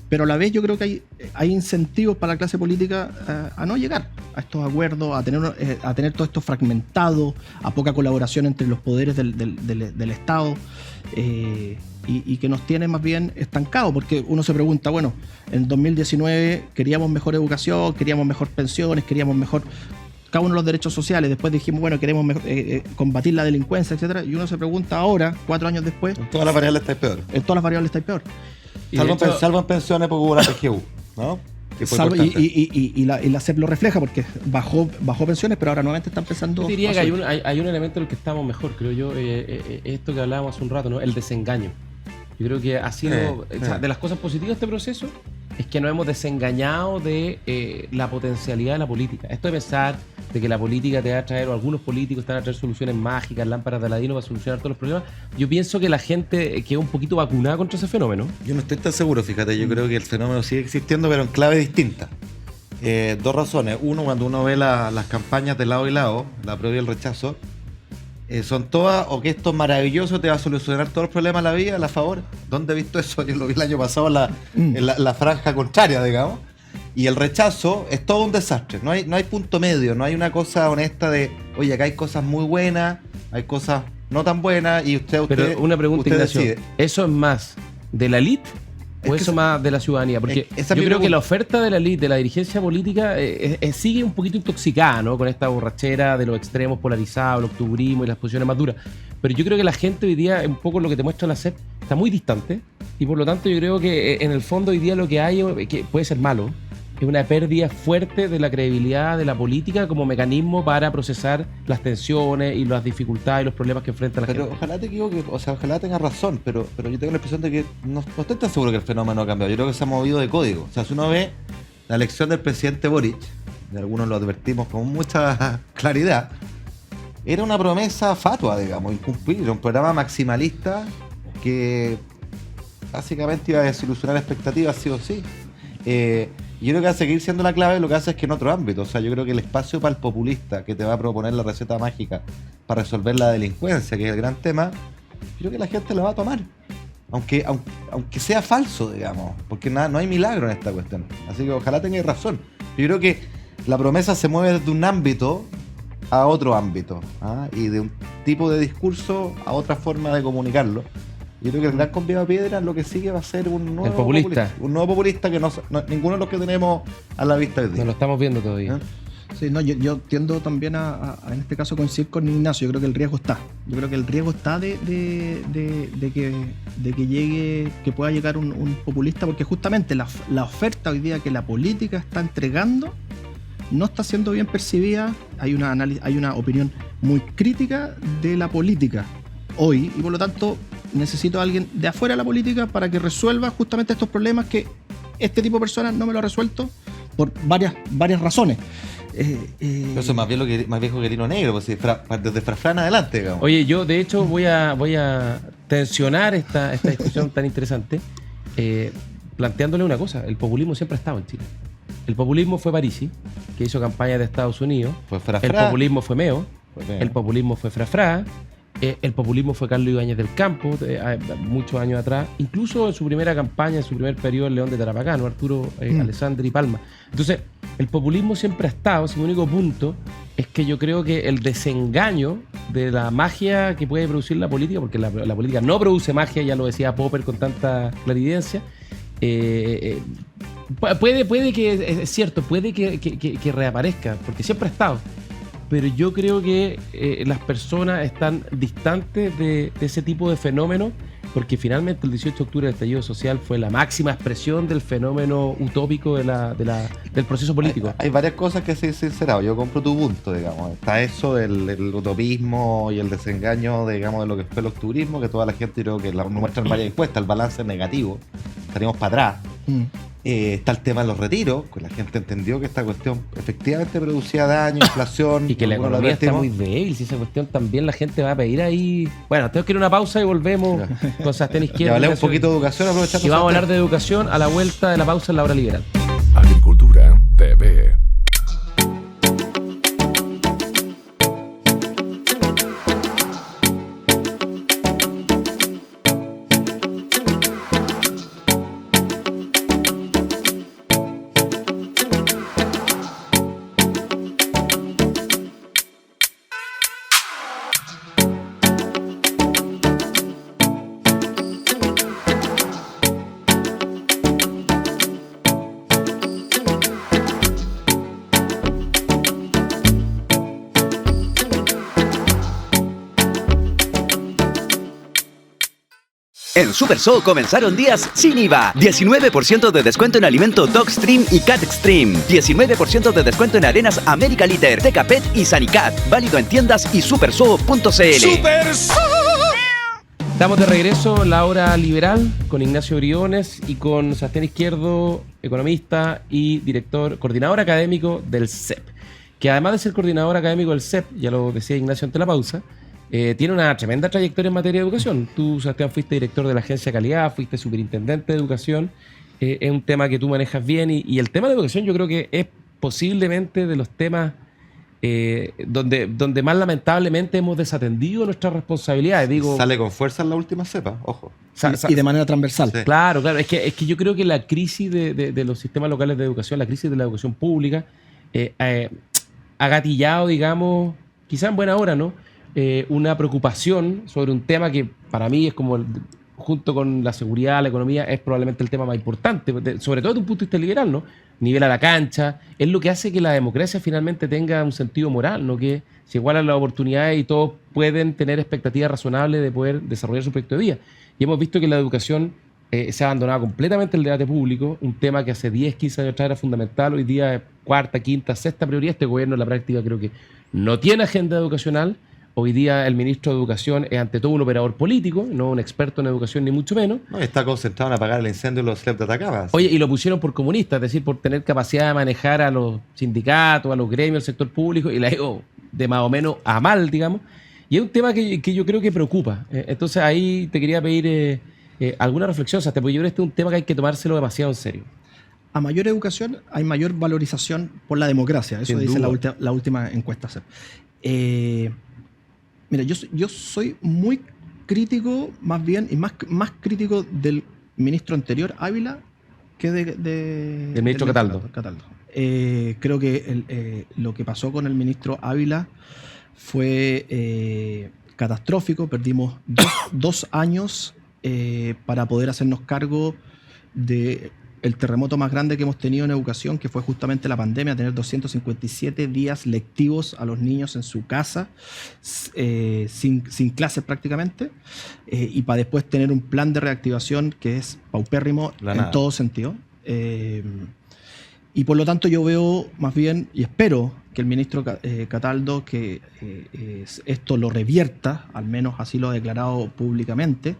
S3: Pero a la vez yo creo que hay incentivos para la clase política a no llegar a estos acuerdos, a tener todo esto fragmentado, a poca colaboración entre los poderes del Estado, y que nos tiene más bien estancados, porque uno se pregunta, bueno, en 2019 queríamos mejor educación, queríamos mejor pensiones, queríamos mejor cada uno de los derechos sociales, después dijimos, bueno, queremos combatir la delincuencia, etcétera, y uno se pregunta ahora, 4 años después,
S2: En todas las variables está peor.
S3: en todas las variables está peor.
S2: Salvo en pensiones porque hubo la PGU, ¿no? Que fue importante.
S3: Y la CEP lo refleja, porque bajó pensiones, pero ahora nuevamente están pensando.
S1: Yo diría que hay un elemento en el que estamos mejor, creo yo, esto que hablábamos hace un rato, ¿no? El desengaño. Yo creo que ha sido, o sea, de las cosas positivas de este proceso, es que nos hemos desengañado de la potencialidad de la política. Esto de pensar de que la política te va a traer, o algunos políticos te van a traer soluciones mágicas, lámparas de Aladino para solucionar todos los problemas, yo pienso que la gente queda un poquito vacunada contra ese fenómeno.
S2: Yo no estoy tan seguro, fíjate, yo creo que el fenómeno sigue existiendo, pero en clave distinta. Dos razones. Uno, cuando uno ve las campañas de lado y lado, la prueba y el rechazo, son todas, o que esto es maravilloso, te va a solucionar todos los problemas de la vida, a favor. ¿Dónde he visto eso? Yo lo vi el año pasado en la franja contraria, digamos. Y el rechazo es todo un desastre. No hay punto medio, no hay una cosa honesta de, oye, acá hay cosas muy buenas, hay cosas no tan buenas, y usted
S1: Pero una pregunta, Ignacio,
S2: decide.
S1: ¿eso es más de la elite o eso más de la ciudadanía? Porque yo creo que la oferta de la elite, de la dirigencia política, sigue un poquito intoxicada, ¿no? Con esta borrachera de los extremos polarizados, el octubrismo y las posiciones más duras. Pero yo creo que la gente hoy día, un poco lo que te muestra la CEP, está muy distante, y por lo tanto yo creo que en el fondo hoy día lo que hay, que puede ser malo, es una pérdida fuerte de la credibilidad de la política como mecanismo para procesar las tensiones y las dificultades y los problemas que enfrenta la gente.
S2: Pero ojalá te equivoques, o sea, ojalá tengas razón, pero yo tengo la impresión de que no estoy tan seguro que el fenómeno ha cambiado. Yo creo que se ha movido de código. O sea, si uno ve la elección del presidente Boric, de algunos lo advertimos con mucha claridad, era una promesa fatua, digamos, incumplir. Era un programa maximalista que básicamente iba a desilusionar expectativas sí o sí. Yo creo que va a seguir siendo la clave. Lo que hace es que en otro ámbito, o sea, yo creo que el espacio para el populista que te va a proponer la receta mágica para resolver la delincuencia, que es el gran tema, yo creo que la gente la va a tomar, aunque sea falso, digamos, porque no hay milagro en esta cuestión. Así que ojalá tengáis razón. Yo creo que la promesa se mueve desde un ámbito a otro ámbito, y de un tipo de discurso a otra forma de comunicarlo. Yo creo que el gran convivio a piedra lo que sigue va a ser un nuevo populista. Un nuevo populista que ninguno de los que tenemos a la vista hoy día.
S1: No lo estamos viendo todavía.
S3: Sí, no, yo tiendo también en este caso a coincidir con Ignacio. Yo creo que el riesgo está. Yo creo que el riesgo está de que llegue, que pueda llegar un populista, porque justamente la oferta hoy día que la política está entregando no está siendo bien percibida. Hay una opinión muy crítica de la política hoy, y por lo tanto necesito a alguien de afuera de la política para que resuelva justamente estos problemas que este tipo de personas no me lo ha resuelto por varias razones.
S2: Eso es más viejo que el hilo negro, pues, desde Frafrán adelante, digamos.
S1: Oye, yo de hecho voy a tensionar esta discusión tan interesante, planteándole una cosa: el populismo siempre ha estado en Chile. El populismo fue Parisi, que hizo campaña de Estados Unidos. El populismo fue Meo. El populismo fue Frafra. El populismo fue Carlos Ibáñez del Campo, muchos años atrás, incluso en su primera campaña, en su primer periodo, el León de Tarapacá, ¿no? Arturo Alessandri Palma. Entonces, el populismo siempre ha estado. Mi único punto es que yo creo que el desengaño de la magia que puede producir la política, porque la política no produce magia, ya lo decía Popper con tanta clarividencia, puede que, es cierto, puede que reaparezca, porque siempre ha estado. Pero yo creo que las personas están distantes de ese tipo de fenómenos, porque finalmente el 18 de octubre el estallido social fue la máxima expresión del fenómeno utópico del proceso político.
S2: Hay varias cosas que se sincerado. Yo compro tu punto, digamos. Está eso del utopismo y el desengaño, digamos, de lo que fue el octubrismo, que toda la gente, creo que nos muestran varias encuestas, el balance es negativo, estaríamos para atrás. Está el tema de los retiros, que la gente entendió que esta cuestión efectivamente producía daño, inflación.
S1: Y que la economía está muy débil. Si esa cuestión también la gente va a pedir ahí. Bueno, tengo que ir a una pausa y volvemos con Sastén Izquierda.
S2: Ya hablé un poquito de educación, aprovechando.
S1: Y vamos a hablar de educación a la vuelta de la pausa en la hora liberal.
S4: Agricultura TV.
S5: En Super So comenzaron días sin IVA. 19% de descuento en alimento Dog Stream y Cat Extreme. 19% de descuento en arenas América Liter, Tecapet y Sanicat. Válido en tiendas y superso.cl.
S4: ¡Super So!
S1: Estamos de regreso en la hora liberal con Ignacio Briones y con Sebastián Izquierdo, economista y coordinador académico del CEP, que además de ser coordinador académico del CEP, ya lo decía Ignacio ante la pausa, tiene una tremenda trayectoria en materia de educación. Tú, Sebastián, fuiste director de la Agencia de Calidad, fuiste superintendente de educación, es un tema que tú manejas bien y el tema de educación yo creo que es posiblemente de los temas donde más lamentablemente hemos desatendido nuestras responsabilidades. Digo,
S2: sale con fuerza en la última cepa, ojo.
S3: Y de manera transversal.
S2: Sí.
S1: Claro, es que yo creo que la crisis de los sistemas locales de educación, la crisis de la educación pública, ha gatillado, digamos, quizá en buena hora, ¿no? Una preocupación sobre un tema que para mí es como, junto con la seguridad, la economía, es probablemente el tema más importante, sobre todo desde un punto de vista liberal, ¿no? Nivel a la cancha, es lo que hace que la democracia finalmente tenga un sentido moral, ¿no? Que se igualan las oportunidades y todos pueden tener expectativas razonables de poder desarrollar su proyecto de vida. Y hemos visto que la educación se ha abandonado completamente el debate público, un tema que hace 10, 15 años atrás era fundamental, hoy día es cuarta, quinta, sexta prioridad. Este gobierno en la práctica creo que no tiene agenda educacional. Hoy día el ministro de Educación es ante todo un operador político, no un experto en educación ni mucho menos.
S2: No, está concentrado en apagar el incendio de los CEP de Atacama.
S1: Oye, y lo pusieron por comunista, es decir, por tener capacidad de manejar a los sindicatos, a los gremios, al sector público, y la digo de más o menos a mal, digamos. Y es un tema que yo creo que preocupa. Entonces ahí te quería pedir alguna reflexión, porque yo creo que este es un tema que hay que tomárselo demasiado en serio.
S3: A mayor educación hay mayor valorización por la democracia. Eso
S1: Sin
S3: dice
S1: duda.
S3: la última encuesta. Mira, yo soy muy crítico, más bien, y más crítico del ministro anterior, Ávila, que
S1: del ministro Cataldo.
S3: Creo que lo que pasó con el ministro Ávila fue catastrófico. Perdimos 2 años para poder hacernos cargo de el terremoto más grande que hemos tenido en educación, que fue justamente la pandemia, tener 257 días lectivos a los niños en su casa, sin clases prácticamente, y para después tener un plan de reactivación que es paupérrimo en todo sentido. Y por lo tanto yo veo más bien, y espero que el ministro Cataldo que esto lo revierta, al menos así lo ha declarado públicamente,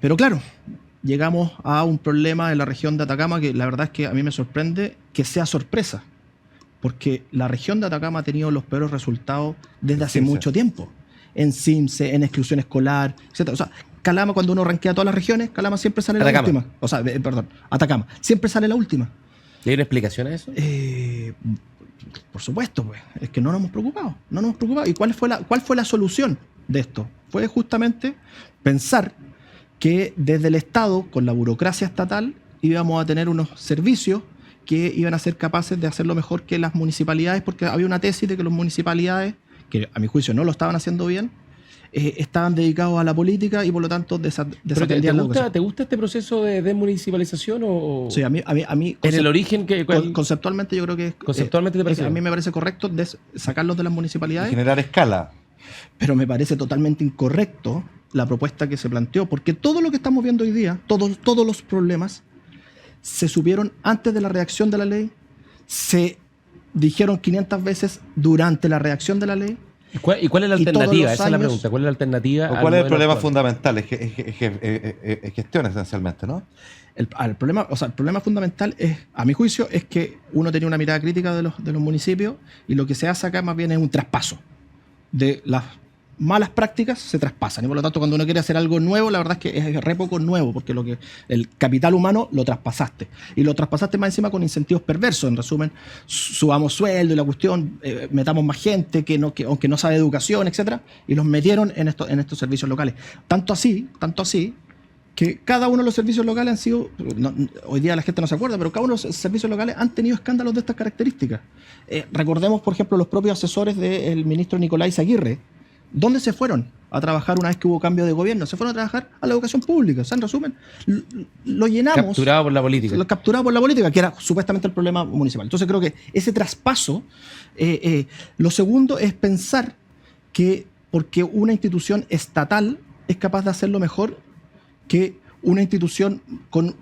S3: pero claro, llegamos a un problema en la región de Atacama que la verdad es que a mí me sorprende que sea sorpresa, porque la región de Atacama ha tenido los peores resultados desde hace mucho tiempo, en CIMSE, en exclusión escolar, etc. O sea, Calama, cuando uno rankea todas las regiones, Calama siempre sale la última. O sea, perdón, Atacama, siempre sale la última.
S1: ¿Y hay una explicación a eso?
S3: Por supuesto, pues, es que no nos hemos preocupado. ¿Y cuál fue la solución de esto? Fue justamente pensar que desde el Estado, con la burocracia estatal, íbamos a tener unos servicios que iban a ser capaces de hacerlo mejor que las municipalidades, porque había una tesis de que las municipalidades, que a mi juicio no lo estaban haciendo bien, estaban dedicados a la política y por lo tanto desatendían la educación.
S1: ¿Te gusta este proceso de desmunicipalización o...?
S3: Sí, a mí
S1: en el origen que...
S3: conceptualmente yo creo que
S1: conceptualmente te parece.
S3: A mí me parece correcto sacarlos de las municipalidades.
S2: Y generar escala.
S3: Pero me parece totalmente incorrecto la propuesta que se planteó, porque todo lo que estamos viendo hoy día, todos los problemas, se supieron antes de la redacción de la ley, se dijeron 500 veces durante la redacción de la ley.
S1: ¿Y cuál es la alternativa? Esa es la pregunta. ¿Cuál es la alternativa?
S2: ¿O cuál es el problema fundamental? Es gestión esencialmente, ¿no?
S3: El problema fundamental es, a mi juicio, es que uno tenía una mirada crítica de los municipios y lo que se hace acá más bien es un traspaso de las malas prácticas se traspasan y por lo tanto cuando uno quiere hacer algo nuevo la verdad es que es re poco nuevo porque el capital humano lo traspasaste y lo traspasaste más encima con incentivos perversos. En resumen, subamos sueldo y la cuestión, metamos más gente que aunque no sabe educación, etcétera, y los metieron en estos servicios locales, tanto así que cada uno de los servicios locales han sido, hoy día la gente no se acuerda, pero cada uno de los servicios locales han tenido escándalos de estas características. Recordemos, por ejemplo, los propios asesores del ministro Nicolás Aguirre. ¿Dónde se fueron a trabajar una vez que hubo cambio de gobierno? Se fueron a trabajar a la educación pública. O sea, en resumen, lo llenamos.
S1: Capturado por la política.
S3: Capturado por la política, que era supuestamente el problema municipal. Entonces creo que ese traspaso, lo segundo es pensar que porque una institución estatal es capaz de hacerlo mejor que una institución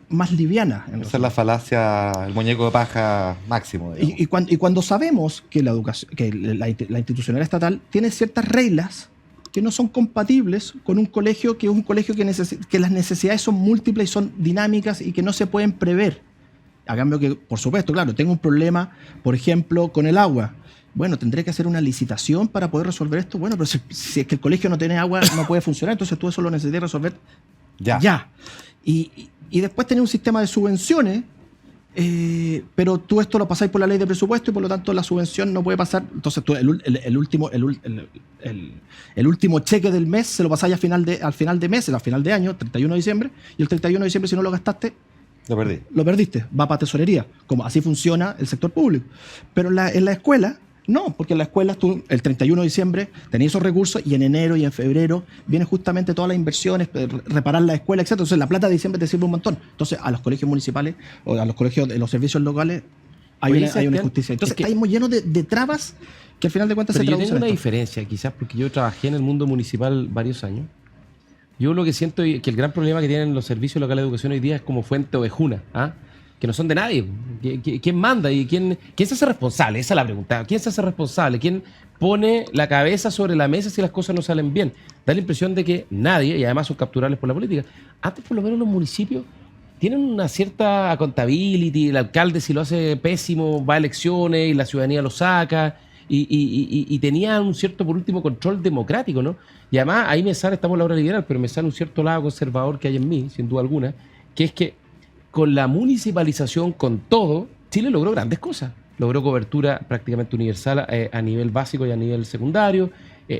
S3: más liviana.
S2: Esa es la falacia, el muñeco de paja máximo.
S3: Y cuando sabemos que la educación, que la institucionalidad estatal tiene ciertas reglas que no son compatibles con un colegio que es un colegio que las necesidades son múltiples y son dinámicas y que no se pueden prever. A cambio que, por supuesto, claro, tengo un problema, por ejemplo, con el agua. Bueno, tendré que hacer una licitación para poder resolver esto. Bueno, pero si es que el colegio no tiene agua, no puede funcionar, entonces tú eso lo necesitas resolver ya. Y después tenés un sistema de subvenciones, pero tú esto lo pasáis por la ley de presupuesto y por lo tanto la subvención no puede pasar. Entonces tú el último cheque del mes se lo pasáis al final de mes, al final de año, 31 de diciembre, y el 31 de diciembre si no lo gastaste, lo perdiste, va para tesorería, como así funciona el sector público. Pero en la escuela, no, porque en la escuela tú el 31 de diciembre tenías esos recursos y en enero y en febrero vienen justamente todas las inversiones, reparar la escuela, etc. Entonces la plata de diciembre te sirve un montón. Entonces a los colegios municipales o a los colegios de los servicios locales hay una injusticia. Entonces estamos llenos de trabas que al final de cuentas se traducen.
S1: Yo tengo una diferencia, quizás porque yo trabajé en el mundo municipal varios años. Yo lo que siento es que el gran problema que tienen los servicios locales de educación hoy día es como fuente ovejuna, que no son de nadie. ¿Quién manda y quién se hace responsable? Esa es la pregunta. ¿Quién se hace responsable? ¿Quién pone la cabeza sobre la mesa si las cosas no salen bien? Da la impresión de que nadie, y además son capturables por la política. Antes, por lo menos, los municipios tienen una cierta accountability. El alcalde, si lo hace pésimo, va a elecciones y la ciudadanía lo saca. Y tenía un cierto, por último, control democrático, ¿no? Y además, ahí me sale, estamos en la hora liberal, pero me sale un cierto lado conservador que hay en mí, sin duda alguna, que es que con la municipalización, con todo, Chile logró grandes cosas. Logró cobertura prácticamente universal a nivel básico y a nivel secundario.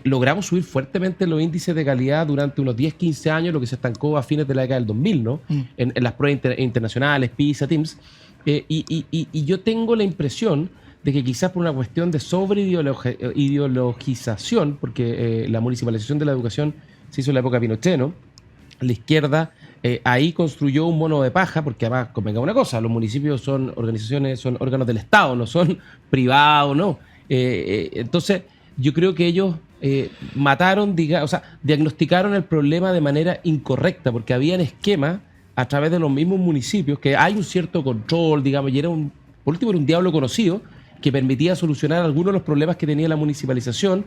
S1: Logramos subir fuertemente los índices de calidad durante unos 10, 15 años, lo que se estancó a fines de la década del 2000, ¿no? En las pruebas internacionales, PISA, TIMSS. Y yo tengo la impresión de que quizás por una cuestión de sobreideologización, porque la municipalización de la educación se hizo en la época de Pinochet, ¿no? La izquierda ahí construyó un mono de paja, porque además, convenga una cosa, los municipios son organizaciones, son órganos del Estado, no son privados, ¿no? Entonces, yo creo que ellos diagnosticaron el problema de manera incorrecta, porque habían esquemas a través de los mismos municipios, que hay un cierto control, digamos, y por último era un diablo conocido, que permitía solucionar algunos de los problemas que tenía la municipalización,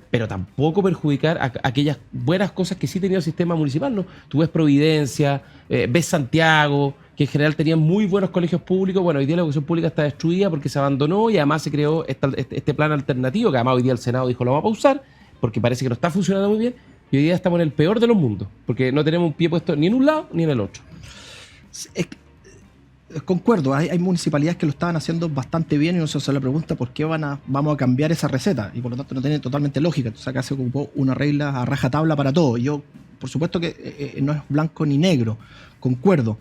S1: pero tampoco perjudicar aquellas buenas cosas que sí tenía el sistema municipal, ¿no? Tú ves Providencia, ves Santiago, que en general tenían muy buenos colegios públicos. Bueno, hoy día la educación pública está destruida porque se abandonó y además se creó este plan alternativo, que además hoy día el Senado dijo lo vamos a pausar, porque parece que no está funcionando muy bien, y hoy día estamos en el peor de los mundos, porque no tenemos un pie puesto ni en un lado ni en el otro.
S3: Concuerdo, hay municipalidades que lo estaban haciendo bastante bien y uno se hace la pregunta por qué vamos a cambiar esa receta, y por lo tanto no tiene totalmente lógica. Entonces acá se ocupó una regla a rajatabla para todo. Yo, por supuesto que no es blanco ni negro, concuerdo,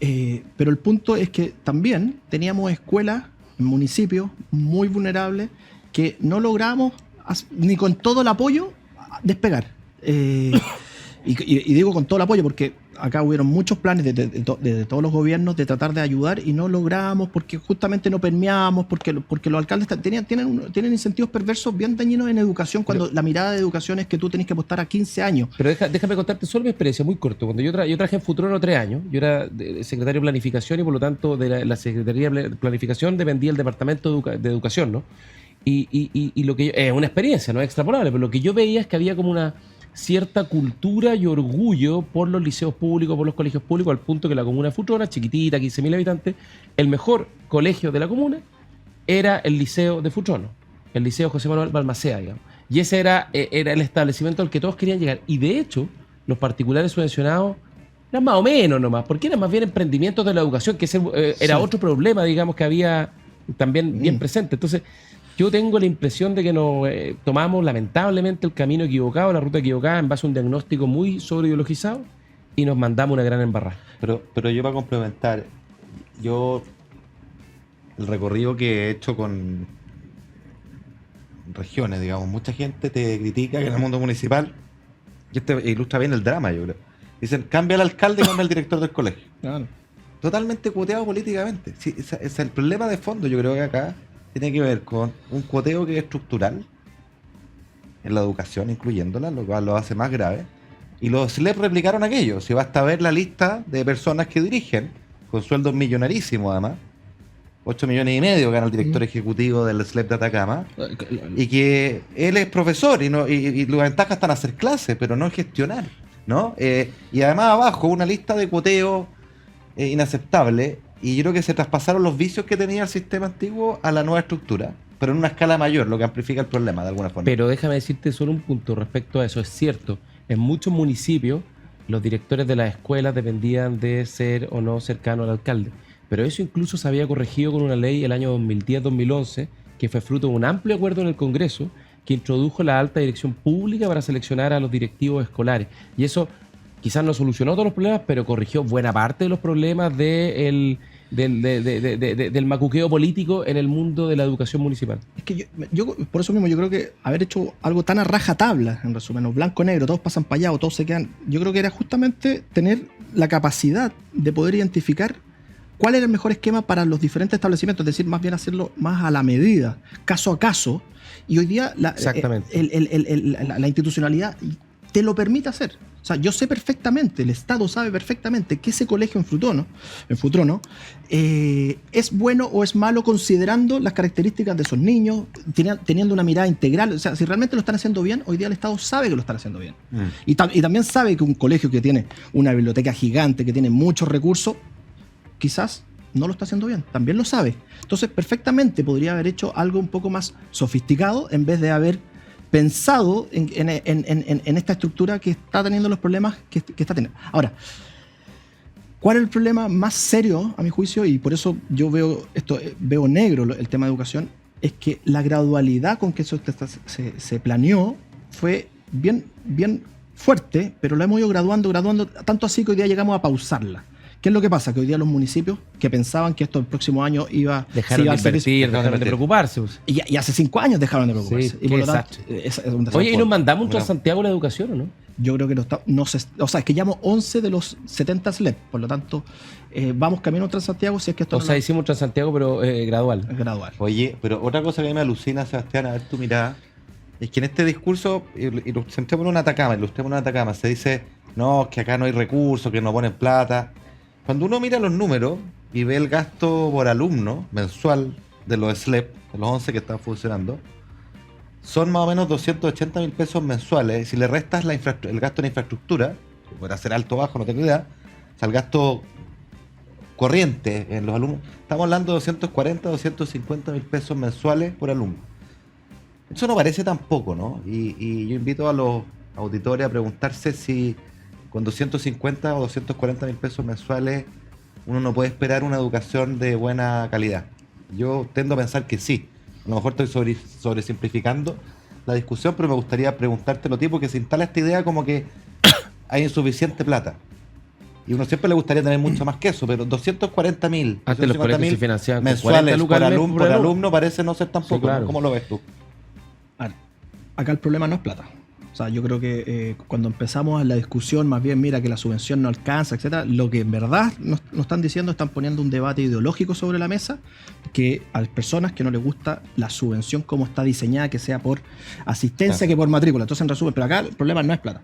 S3: pero el punto es que también teníamos escuelas, municipios muy vulnerables que no logramos ni con todo el apoyo despegar. Y digo con todo el apoyo porque acá hubieron muchos planes de todos los gobiernos de tratar de ayudar y no logramos porque justamente no permeamos, porque los alcaldes tienen incentivos perversos bien dañinos en educación, cuando la mirada de educación es que tú tenés que apostar a 15 años.
S1: Pero déjame contarte solo mi experiencia, muy corto. Cuando yo trabajé en Futrono 3 años, yo era secretario de Planificación y por lo tanto de la Secretaría de Planificación dependía el Departamento de Educación, ¿no? Y lo que es una experiencia, no es extrapolable, pero lo que yo veía es que había como una cierta cultura y orgullo por los liceos públicos, por los colegios públicos, al punto que la comuna de Futrono, chiquitita, 15.000 habitantes, el mejor colegio de la comuna era el liceo de Futrono, el liceo José Manuel Balmaceda, digamos. Y ese era el establecimiento al que todos querían llegar. Y de hecho, los particulares subvencionados eran más o menos nomás, porque eran más bien emprendimientos de la educación, que ese era otro problema, digamos, que había también bien presente. Entonces, yo tengo la impresión de que nos tomamos lamentablemente el camino equivocado, la ruta equivocada, en base a un diagnóstico muy sobreideologizado y nos mandamos una gran embarrada.
S2: Pero yo, para complementar, el recorrido que he hecho con regiones, digamos, mucha gente te critica que en el mundo municipal, y este ilustra bien el drama, yo creo. Dicen, cambia el alcalde y cambia el director del colegio. Claro. Totalmente cuoteado políticamente. Sí, ese es el problema de fondo, yo creo que acá tiene que ver con un cuoteo que es estructural en la educación, incluyéndola, lo cual lo hace más grave. Y los SLEP replicaron aquello. Si basta ver la lista de personas que dirigen, con sueldos millonarísimos además, 8 millones y medio gana el director ejecutivo del SLEP de Atacama, y que él es profesor y las ventajas están a hacer clases, pero no en gestionar, ¿no? Y además abajo una lista de cuoteo inaceptable, y yo creo que se traspasaron los vicios que tenía el sistema antiguo a la nueva estructura, pero en una escala mayor, lo que amplifica el problema de alguna forma.
S1: Pero déjame decirte solo un punto respecto a eso. Es cierto, en muchos municipios los directores de las escuelas dependían de ser o no cercano al alcalde. Pero eso incluso se había corregido con una ley el año 2010-2011, que fue fruto de un amplio acuerdo en el Congreso, que introdujo la alta dirección pública para seleccionar a los directivos escolares. Y eso quizás no solucionó todos los problemas, pero corrigió buena parte de los problemas del macuqueo político en el mundo de la educación municipal.
S3: Es que yo por eso mismo yo creo que haber hecho algo tan a rajatabla, en resumen, o blanco-negro, todos pasan para allá o todos se quedan, yo creo que era justamente tener la capacidad de poder identificar cuál era el mejor esquema para los diferentes establecimientos, es decir, más bien hacerlo más a la medida, caso a caso, y hoy día la institucionalidad te lo permite hacer. O sea, yo sé perfectamente, el Estado sabe perfectamente que ese colegio en Futrono, es bueno o es malo considerando las características de esos niños, teniendo una mirada integral. O sea, si realmente lo están haciendo bien, hoy día el Estado sabe que lo están haciendo bien. Y también sabe que un colegio que tiene una biblioteca gigante, que tiene muchos recursos, quizás no lo está haciendo bien, también lo sabe. Entonces, perfectamente podría haber hecho algo un poco más sofisticado en vez de haber pensado en esta estructura que está teniendo los problemas que está teniendo. Ahora, ¿cuál es el problema más serio, a mi juicio? Y por eso yo veo negro el tema de educación, es que la gradualidad con que eso se planeó fue bien fuerte, pero la hemos ido graduando, tanto así que hoy día llegamos a pausarla. ¿Qué es lo que pasa? Que hoy día los municipios que pensaban que esto el próximo año
S1: dejaron de invertir, dejaron de preocuparse.
S3: Y hace 5 años dejaron de preocuparse.
S1: Sí,
S3: y por lo tanto, es un desafío.
S1: Oye, ¿y nos mandamos un Transantiago la educación o no?
S3: Yo creo que o sea, es que llevamos 11 de los 70 SLEP, por lo tanto, vamos camino a un Transantiago si es que esto
S1: hicimos un Transantiago, pero gradual.
S3: Gradual.
S2: Oye, pero otra cosa que a mí me alucina, Sebastián, a ver tu mirada, es que en este discurso, centrémonos en una Atacama, se dice, no, que acá no hay recursos, que no ponen plata. Cuando uno mira los números y ve el gasto por alumno mensual de los SLEP, de los 11 que están funcionando, son más o menos 280.000 pesos mensuales. Si le restas el gasto en infraestructura, que puede ser alto o bajo, no tengo idea, o sea, el gasto corriente en los alumnos, estamos hablando de 250.000 pesos mensuales por alumno. Eso no parece tan poco, ¿no? Y yo invito a los auditores a preguntarse si con 250 o 240.000 pesos mensuales uno no puede esperar una educación de buena calidad. Yo tendo a pensar que sí. A lo mejor estoy sobresimplificando la discusión, pero me gustaría preguntártelo a ti, porque se instala esta idea como que hay insuficiente plata. Y uno siempre le gustaría tener mucho más que eso, pero 240.000 mensuales por alumno parece no ser tan poco. Sí, claro. ¿Cómo lo ves tú?
S3: A ver, acá el problema no es plata. O sea, yo creo que cuando empezamos la discusión, más bien, mira que la subvención no alcanza, etcétera, lo que en verdad nos están diciendo, están poniendo un debate ideológico sobre la mesa, que a las personas que no les gusta la subvención como está diseñada, que sea por asistencia que por matrícula. Entonces, en resumen, pero acá el problema no es plata.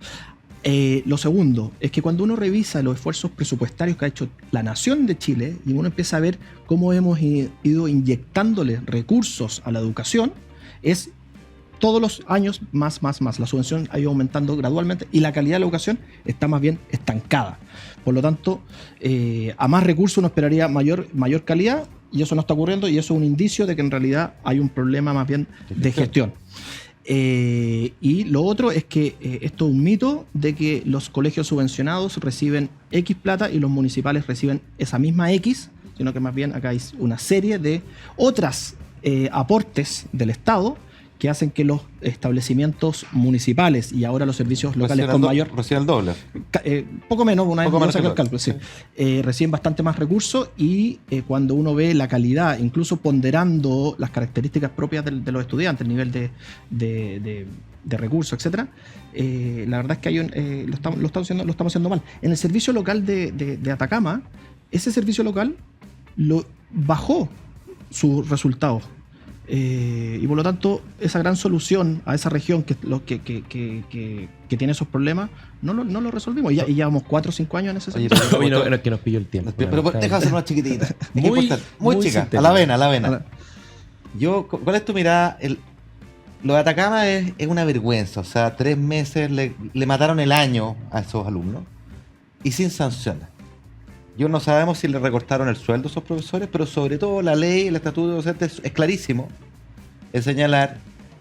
S3: Lo segundo es que cuando uno revisa los esfuerzos presupuestarios que ha hecho la Nación de Chile y uno empieza a ver cómo hemos ido inyectándole recursos a la educación, es todos los años más. La subvención ha ido aumentando gradualmente y la calidad de la educación está más bien estancada. Por lo tanto, a más recursos uno esperaría mayor calidad, y eso no está ocurriendo, y eso es un indicio de que en realidad hay un problema más bien de gestión. Y lo otro es que esto es un mito de que los colegios subvencionados reciben X plata y los municipales reciben esa misma X, sino que más bien acá hay una serie de otras aportes del Estado que hacen que los establecimientos municipales y ahora los servicios locales con mayor...
S2: Reciben el doble.
S3: Poco menos, una vez no saqué el cálculo, sí. Reciben bastante más recursos y cuando uno ve la calidad, incluso ponderando las características propias de los estudiantes, el nivel de recursos, etcétera, la verdad es que lo estamos haciendo mal. En el servicio local de Atacama, ese servicio local bajó sus resultados. Y por lo tanto, esa gran solución a esa región que tiene esos problemas, no lo resolvimos. Y ya llevamos 4 o 5 años en ese
S2: Oye,
S3: sentido.
S2: pero-
S1: Oye, no, es que nos pilló el tiempo.
S2: Pero déjame hacer una chiquitita. Es
S1: Muy-
S2: importante, muy
S1: muy
S2: chica,
S1: sintética.
S2: a la vena. ¿Cuál es tu mirada? Lo de Atacama es una vergüenza. O sea, 3 meses le mataron el año a esos alumnos y sin sanciones. No sabemos si le recortaron el sueldo a esos profesores, pero sobre todo la ley, el estatuto de docentes es clarísimo en señalar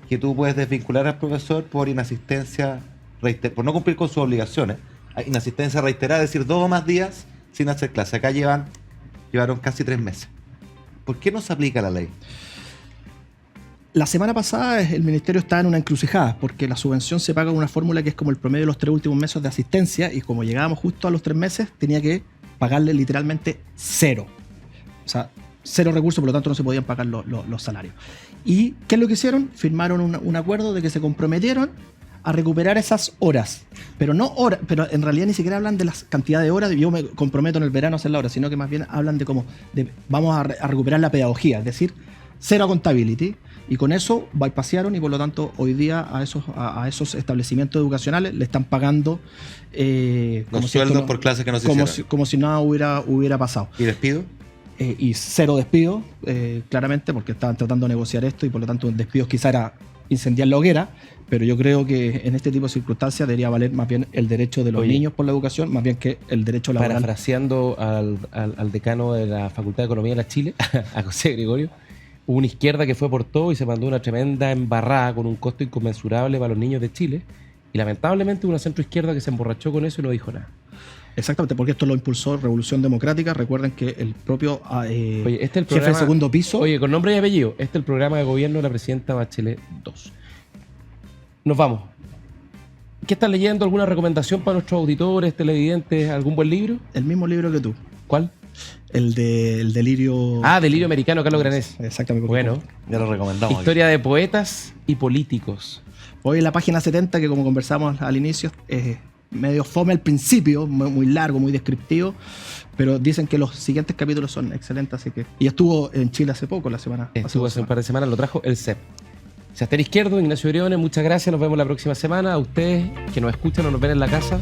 S2: que tú puedes desvincular al profesor por inasistencia, por no cumplir con sus obligaciones. Hay inasistencia reiterada, es decir, 2 o más días sin hacer clase. Acá llevaron casi 3 meses. ¿Por qué no se aplica la ley?
S3: La semana pasada el ministerio estaba en una encrucijada porque la subvención se paga con una fórmula que es como el promedio de los 3 últimos meses de asistencia, y como llegábamos justo a los 3 meses tenía que pagarle literalmente 0. O sea, 0 recursos, por lo tanto no se podían pagar los salarios. ¿Y qué es lo que hicieron? Firmaron un acuerdo de que se comprometieron a recuperar esas horas. Pero en realidad ni siquiera hablan de la cantidad de horas, yo me comprometo en el verano a hacer la hora, sino que más bien hablan de vamos a recuperar la pedagogía, es decir, 0 accountability. Y con eso bypasearon, y por lo tanto hoy día a esos establecimientos educacionales le están pagando
S2: Los sueldos por clases que no se hicieron.
S3: como si nada hubiera pasado.
S2: ¿Y despido?
S3: Y 0 despidos, claramente, porque estaban tratando de negociar esto, y por lo tanto despidos quizá era incendiar la hoguera, pero yo creo que en este tipo de circunstancias debería valer más bien el derecho de los niños por la educación, más bien que el derecho laboral.
S1: Parafraseando al decano de la Facultad de Economía de la Chile, a José Gregorio, hubo una izquierda que fue por todo y se mandó una tremenda embarrada con un costo inconmensurable para los niños de Chile, y lamentablemente una centroizquierda que se emborrachó con eso y no dijo nada.
S3: Exactamente, porque esto lo impulsó Revolución Democrática. Recuerden que el propio
S1: Oye, este es el
S3: jefe
S1: programa,
S3: de segundo piso...
S1: Oye, con nombre y apellido, este es el programa de gobierno de la presidenta Bachelet II. Nos vamos. ¿Qué estás leyendo? ¿Alguna recomendación para nuestros auditores, televidentes? ¿Algún buen libro?
S3: El mismo libro que tú.
S1: ¿Cuál?
S3: El delirio...
S1: Delirio americano, Carlos Granés.
S3: Exactamente.
S1: Bueno,
S2: Ya lo recomendamos.
S1: historia de poetas y políticos.
S3: Hoy en la página 70, que como conversamos al inicio, es medio fome al principio, muy largo, muy descriptivo, pero dicen que los siguientes capítulos son excelentes, así que... Y estuvo en Chile hace poco,
S1: Estuvo hace un par de semanas, lo trajo el CEP. Sebastián Izquierdo, Ignacio Briones, muchas gracias, nos vemos la próxima semana. A ustedes que nos escuchan o nos ven en la casa,